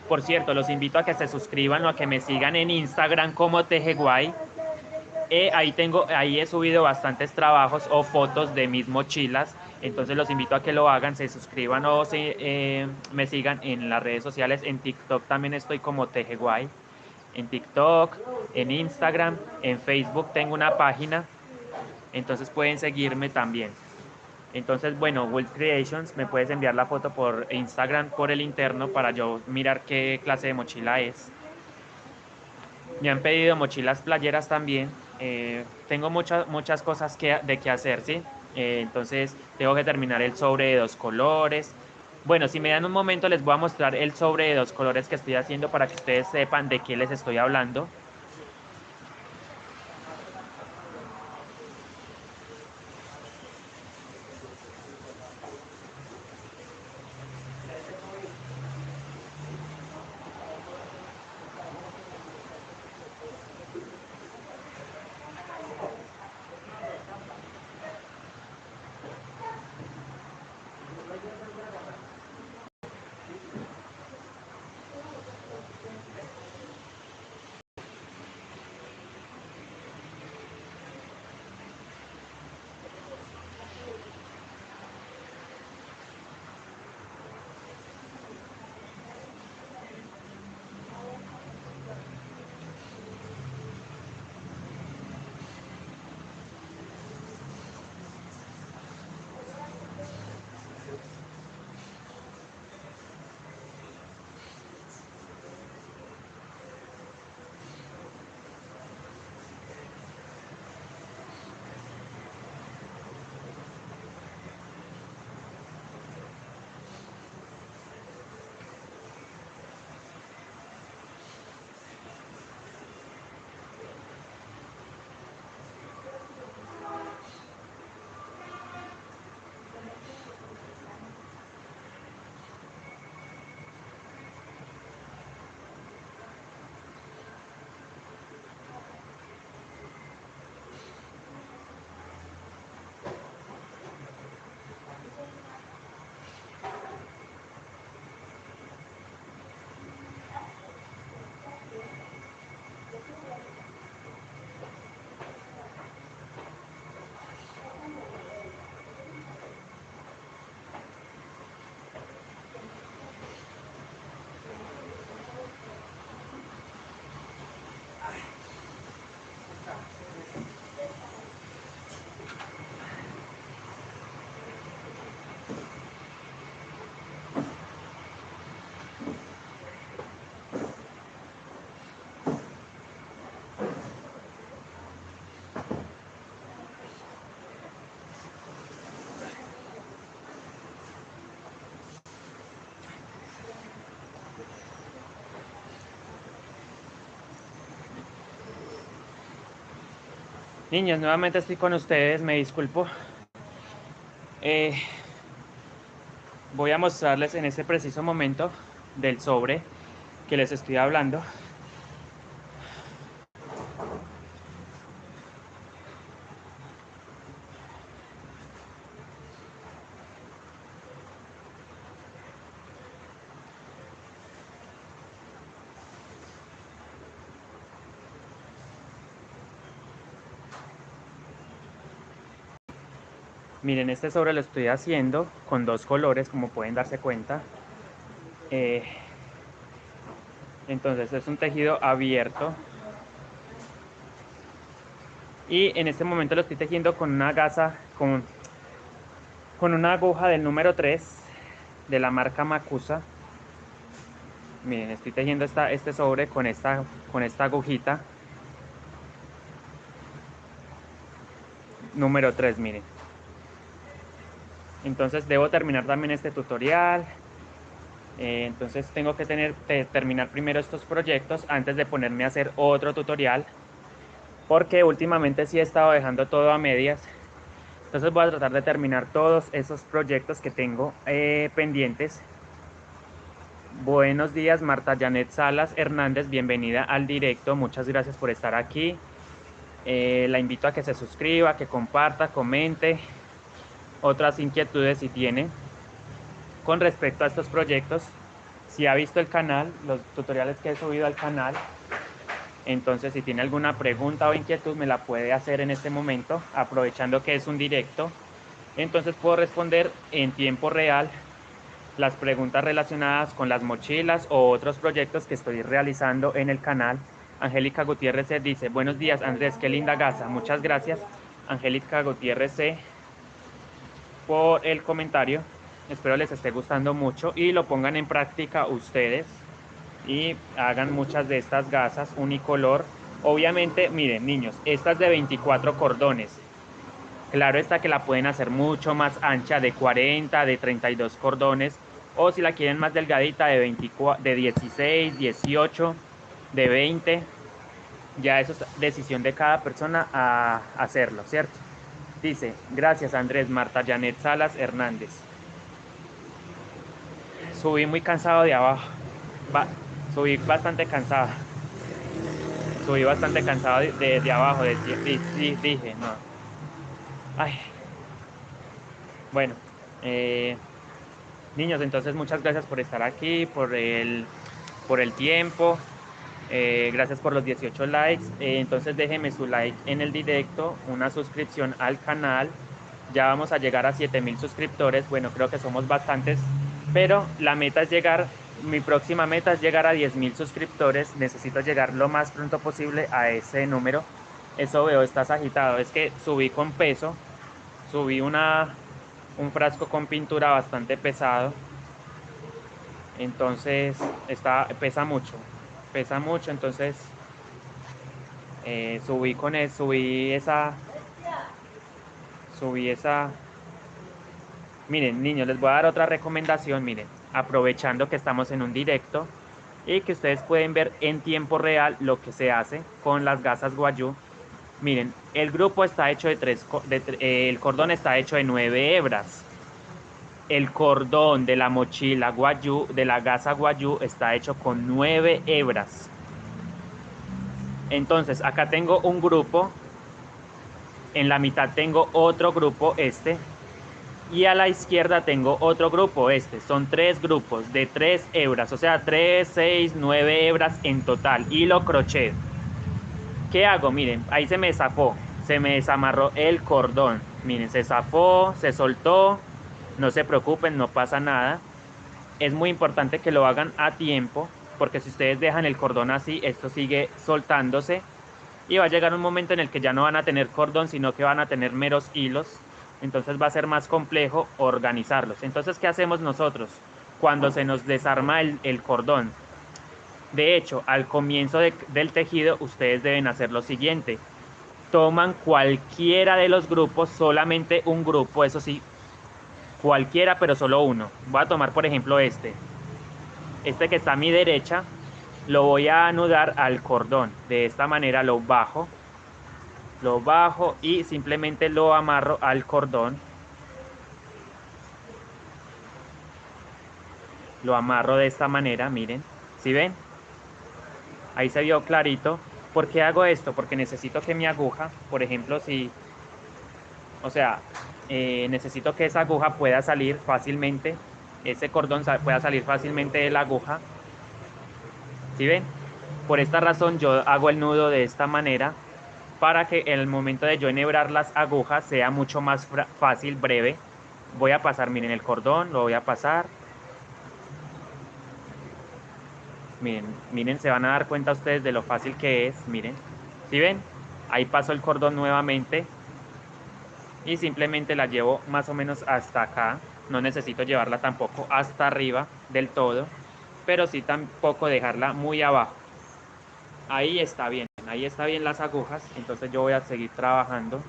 Por cierto, los invito a que se suscriban o a que me sigan en Instagram como Tejeguay. Ahí he subido bastantes trabajos o fotos de mis mochilas, entonces los invito a que lo hagan, se suscriban o me sigan en las redes sociales. En TikTok también estoy como Tejeguay, en TikTok, en Instagram, en Facebook tengo una página, entonces pueden seguirme también. Entonces, bueno, World Creations, me puedes enviar la foto por Instagram, por el interno, para yo mirar qué clase de mochila es. Me han pedido mochilas playeras también. Tengo muchas cosas de qué hacer, ¿sí? Entonces tengo que terminar el sobre de 2 colores. Bueno, si me dan un momento les voy a mostrar el sobre de 2 colores que estoy haciendo para que ustedes sepan de qué les estoy hablando. Niños, nuevamente estoy con ustedes, me disculpo. Voy a mostrarles en este preciso momento del sobre que les estoy hablando. Miren, este sobre lo estoy haciendo con dos colores, como pueden darse cuenta. Entonces es un tejido abierto. Y en este momento lo estoy tejiendo con una gasa, con una aguja del número 3 de la marca Macusa. Miren, estoy tejiendo este sobre con esta agujita. Número 3, miren. Entonces debo terminar también este tutorial. Entonces tengo que terminar primero estos proyectos antes de ponerme a hacer otro tutorial, porque últimamente sí he estado dejando todo a medias. Entonces voy a tratar de terminar todos esos proyectos que tengo pendientes. Buenos días, Marta Janet Salas Hernández, bienvenida al directo, muchas gracias por estar aquí. La invito a que se suscriba, que comparta, comente. Otras inquietudes si tiene con respecto a estos proyectos. Si ha visto el canal, los tutoriales que he subido al canal, entonces si tiene alguna pregunta o inquietud me la puede hacer en este momento, aprovechando que es un directo. Entonces puedo responder en tiempo real las preguntas relacionadas con las mochilas o otros proyectos que estoy realizando en el canal. Angélica Gutiérrez C. dice, buenos días Andrés, qué linda gasa. Muchas gracias Angélica Gutiérrez C. por el comentario. Espero les esté gustando mucho y lo pongan en práctica ustedes y hagan muchas de estas gasas unicolor. Obviamente, miren niños, esta es de 24 cordones. Claro está que la pueden hacer mucho más ancha, de 40, de 32 cordones, o si la quieren más delgadita, de 24, de 16, 18, de 20. Ya eso es decisión de cada persona a hacerlo, ¿cierto? Dice, gracias Andrés, Marta Janet Salas Hernández. Subí muy cansado de abajo. Subí bastante cansado. Subí bastante cansado de abajo. Dije, no. Ay. Bueno. Niños, entonces muchas gracias por estar aquí, por el tiempo. Gracias por los 18 likes. Entonces déjenme su like en el directo, una suscripción al canal. Ya vamos a llegar a 7,000 suscriptores. Bueno, creo que somos bastantes, pero la meta es llegar, mi próxima meta es llegar a 10,000 suscriptores. Necesito llegar lo más pronto posible a ese número. Eso veo, estás agitado. Es que subí con peso, subí un frasco con pintura bastante pesado. Entonces pesa mucho, entonces subí esa. Miren niños, les voy a dar otra recomendación. Miren, aprovechando que estamos en un directo y que ustedes pueden ver en tiempo real lo que se hace con las gasas Guayú. Miren, el grupo está hecho el cordón está hecho de 9 hebras. El cordón de la mochila Guayú, de la gasa Guayú, está hecho con 9 hebras. Entonces, acá tengo un grupo, en la mitad tengo otro grupo, y a la izquierda tengo otro grupo, Son 3 grupos de 3 hebras, o sea, 3, 6, 9 hebras en total, hilo crochet. ¿Qué hago? Miren, ahí se me zafó, se me desamarró el cordón. Miren, se zafó, se soltó, no se preocupen, no pasa nada. Es muy importante que lo hagan a tiempo, porque si ustedes dejan el cordón así, esto sigue soltándose y va a llegar un momento en el que ya no van a tener cordón, sino que van a tener meros hilos. Entonces va a ser más complejo organizarlos. Entonces, ¿qué hacemos nosotros cuando se nos desarma el cordón? De hecho, al comienzo del tejido, ustedes deben hacer lo siguiente. Toman cualquiera de los grupos, solamente un grupo, eso sí, cualquiera, pero solo uno. Voy a tomar, por ejemplo, este que está a mi derecha, lo voy a anudar al cordón. De esta manera lo bajo lo bajo y simplemente lo amarro al cordón. Lo amarro de esta manera, miren. ¿Sí ven? Ahí se vio clarito. ¿Por qué hago esto? Porque necesito que mi aguja, por ejemplo, si, o sea, necesito que esa aguja pueda salir fácilmente, ese cordón pueda salir fácilmente de la aguja. ¿Sí ven? Por esta razón yo hago el nudo de esta manera para que en el momento de yo enhebrar las agujas sea mucho más fácil, breve. Voy a pasar, miren el cordón, lo voy a pasar. Miren, miren, se van a dar cuenta ustedes de lo fácil que es, miren. ¿Sí ven? Ahí paso el cordón nuevamente y simplemente la llevo más o menos hasta acá. No necesito llevarla tampoco hasta arriba del todo, pero sí tampoco dejarla muy abajo. Ahí está bien las agujas, entonces yo voy a seguir trabajando.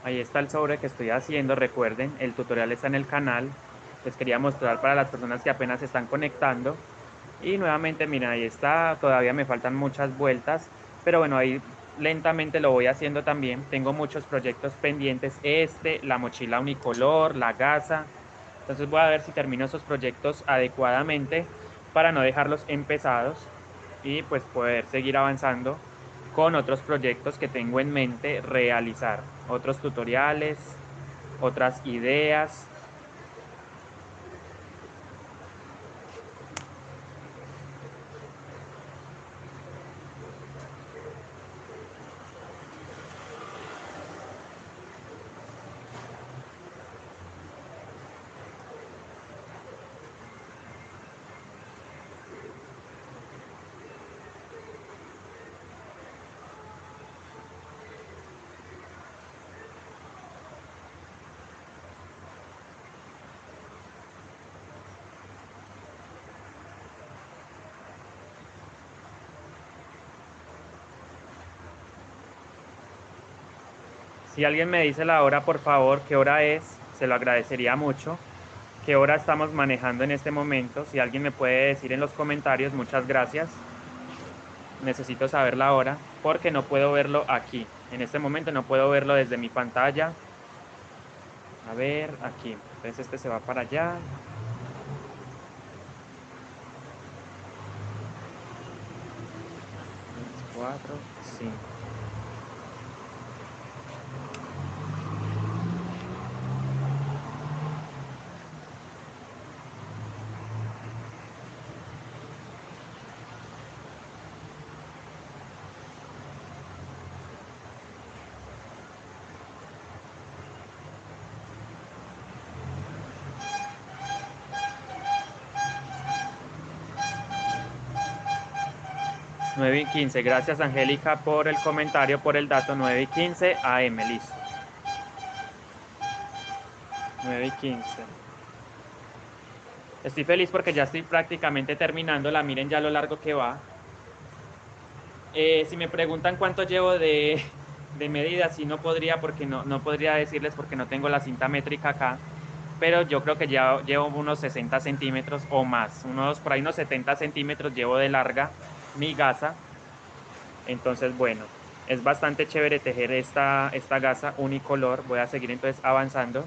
Ahí está el sobre que estoy haciendo, recuerden, el tutorial está en el canal. Les quería mostrar para las personas que apenas se están conectando. Y nuevamente, miren, ahí está, todavía me faltan muchas vueltas, pero bueno, ahí lentamente lo voy haciendo también. Tengo muchos proyectos pendientes, la mochila unicolor, la gasa. Entonces voy a ver si termino esos proyectos adecuadamente para no dejarlos empezados y pues poder seguir avanzando con otros proyectos que tengo en mente realizar, otros tutoriales, otras ideas. Si alguien me dice la hora, por favor, qué hora es, se lo agradecería mucho. ¿Qué hora estamos manejando en este momento? Si alguien me puede decir en los comentarios, muchas gracias. Necesito saber la hora porque no puedo verlo aquí. En este momento no puedo verlo desde mi pantalla. A ver, aquí. Entonces este se va para allá. 4, 5. 9:15. Gracias, Angélica, por el comentario, por el dato. 9:15 AM, listo. 9:15. Estoy feliz porque ya estoy prácticamente terminándola. Miren ya lo largo que va. Si me preguntan cuánto llevo de medida, sí no podría, porque no podría decirles porque no tengo la cinta métrica acá. Pero yo creo que ya llevo unos 60 centímetros o más. Por ahí unos 70 centímetros llevo de larga mi gasa. Entonces, bueno, es bastante chévere tejer esta gasa unicolor. Voy a seguir entonces avanzando.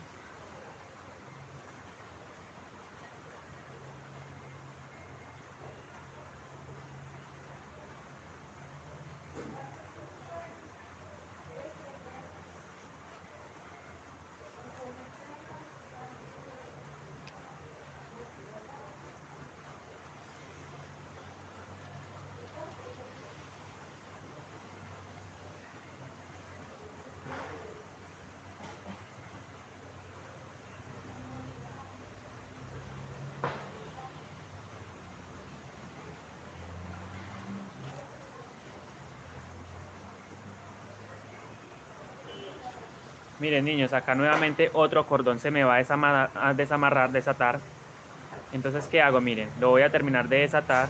Miren, niños, acá nuevamente otro cordón se me va a desamarrar, desatar. Entonces, ¿qué hago? Miren, lo voy a terminar de desatar.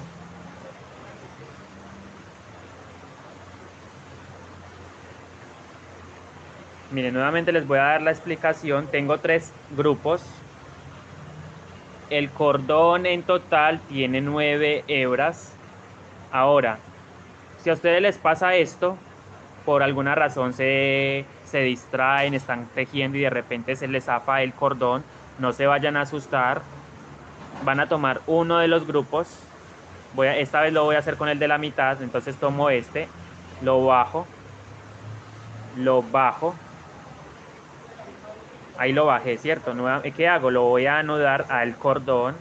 Miren, nuevamente les voy a dar la explicación. Tengo 3 grupos. El cordón en total tiene 9 hebras. Ahora, si a ustedes les pasa esto, por alguna razón se distraen, están tejiendo y de repente se les zafa el cordón, no se vayan a asustar. Van a tomar uno de los grupos. Esta vez lo voy a hacer con el de la mitad. Entonces tomo este, lo bajo, ahí lo bajé, ¿cierto? ¿Qué hago? Lo voy a anudar al cordón.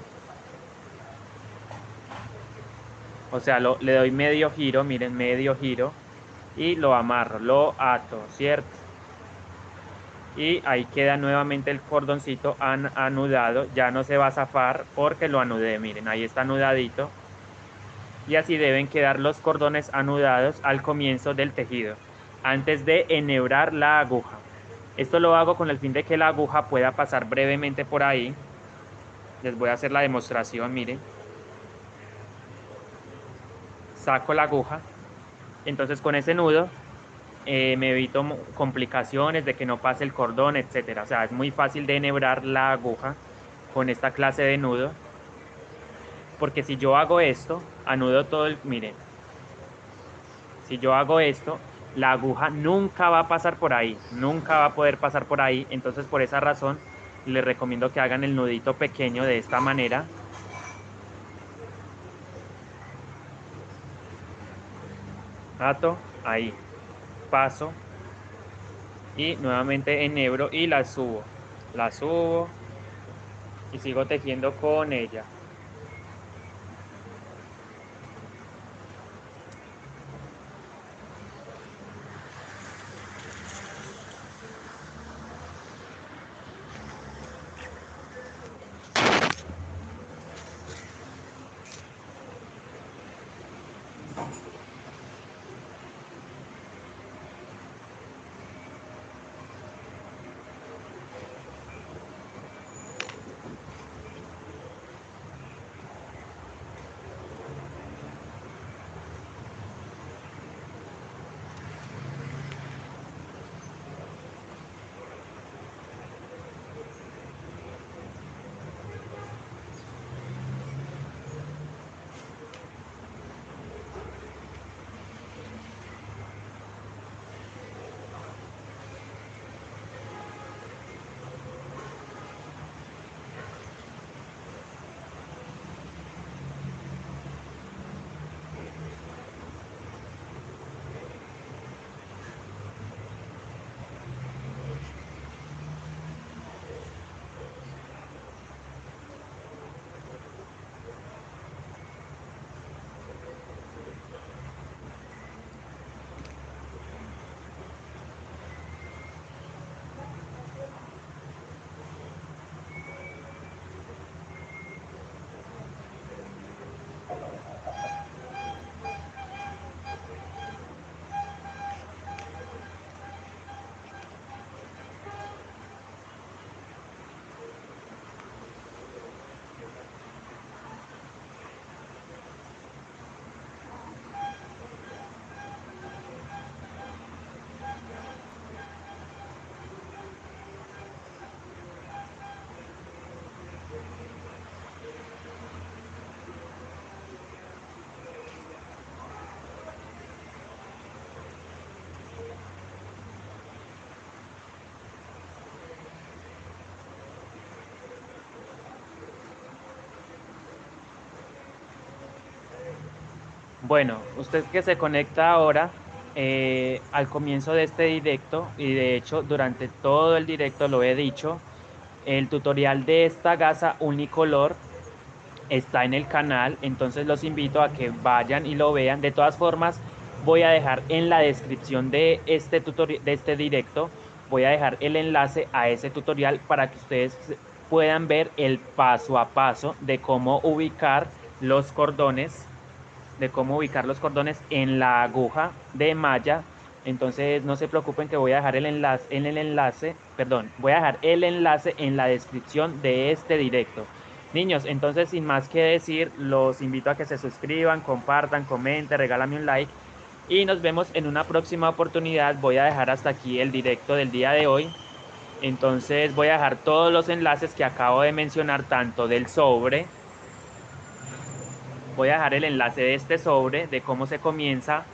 O sea, le doy medio giro, miren, medio giro. Y lo amarro, lo ato, ¿cierto? Y ahí queda nuevamente el cordoncito anudado. Ya no se va a zafar porque lo anudé, miren, ahí está anudadito. Y así deben quedar los cordones anudados al comienzo del tejido, antes de enhebrar la aguja. Esto lo hago con el fin de que la aguja pueda pasar brevemente por ahí. Les voy a hacer la demostración, miren. Saco la aguja. Entonces con ese nudo me evito complicaciones de que no pase el cordón, etcétera. O sea, es muy fácil de enhebrar la aguja con esta clase de nudo. Porque si yo hago esto, anudo todo miren, si yo hago esto, la aguja nunca va a pasar por ahí, nunca va a poder pasar por ahí. Entonces, por esa razón, les recomiendo que hagan el nudito pequeño de esta manera. Ato, ahí, paso y nuevamente enhebro y la subo. La subo y sigo tejiendo con ella. Bueno, usted que se conecta ahora al comienzo de este directo, y de hecho durante todo el directo lo he dicho, el tutorial de esta gasa unicolor está en el canal, entonces los invito a que vayan y lo vean. De todas formas, voy a dejar en la descripción de este tutorial, de este directo, voy a dejar el enlace a ese tutorial para que ustedes puedan ver el paso a paso de cómo ubicar los cordones, en la aguja de malla. Entonces no se preocupen que voy a dejar voy a dejar el enlace en la descripción de este directo. Niños, entonces sin más que decir, los invito a que se suscriban, compartan, comenten, regálame un like y nos vemos en una próxima oportunidad. Voy a dejar hasta aquí el directo del día de hoy. Entonces voy a dejar todos los enlaces que acabo de mencionar, tanto del sobre, voy a dejar el enlace de este sobre, de cómo se comienza,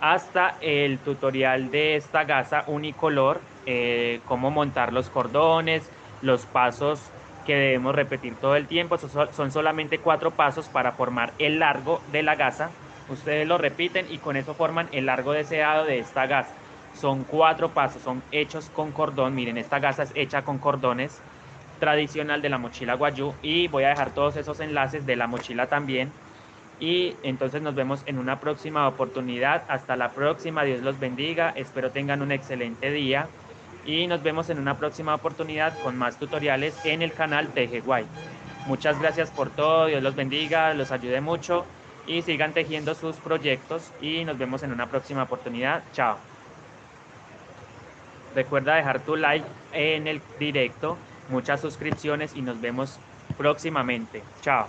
hasta el tutorial de esta gasa unicolor, cómo montar los cordones, los pasos que debemos repetir todo el tiempo. Son solamente 4 pasos para formar el largo de la gasa. Ustedes lo repiten y con eso forman el largo deseado de esta gasa. Son 4 pasos, son hechos con cordón. Miren, esta gasa es hecha con cordones tradicional de la mochila Guayú, y voy a dejar todos esos enlaces de la mochila también. Y entonces nos vemos en una próxima oportunidad. Hasta la próxima, Dios los bendiga, espero tengan un excelente día y nos vemos en una próxima oportunidad con más tutoriales en el canal Teje Guay. Muchas gracias por todo, Dios los bendiga, los ayude mucho y sigan tejiendo sus proyectos y nos vemos en una próxima oportunidad. Chao. Recuerda dejar tu like en el directo, muchas suscripciones y nos vemos próximamente. Chao.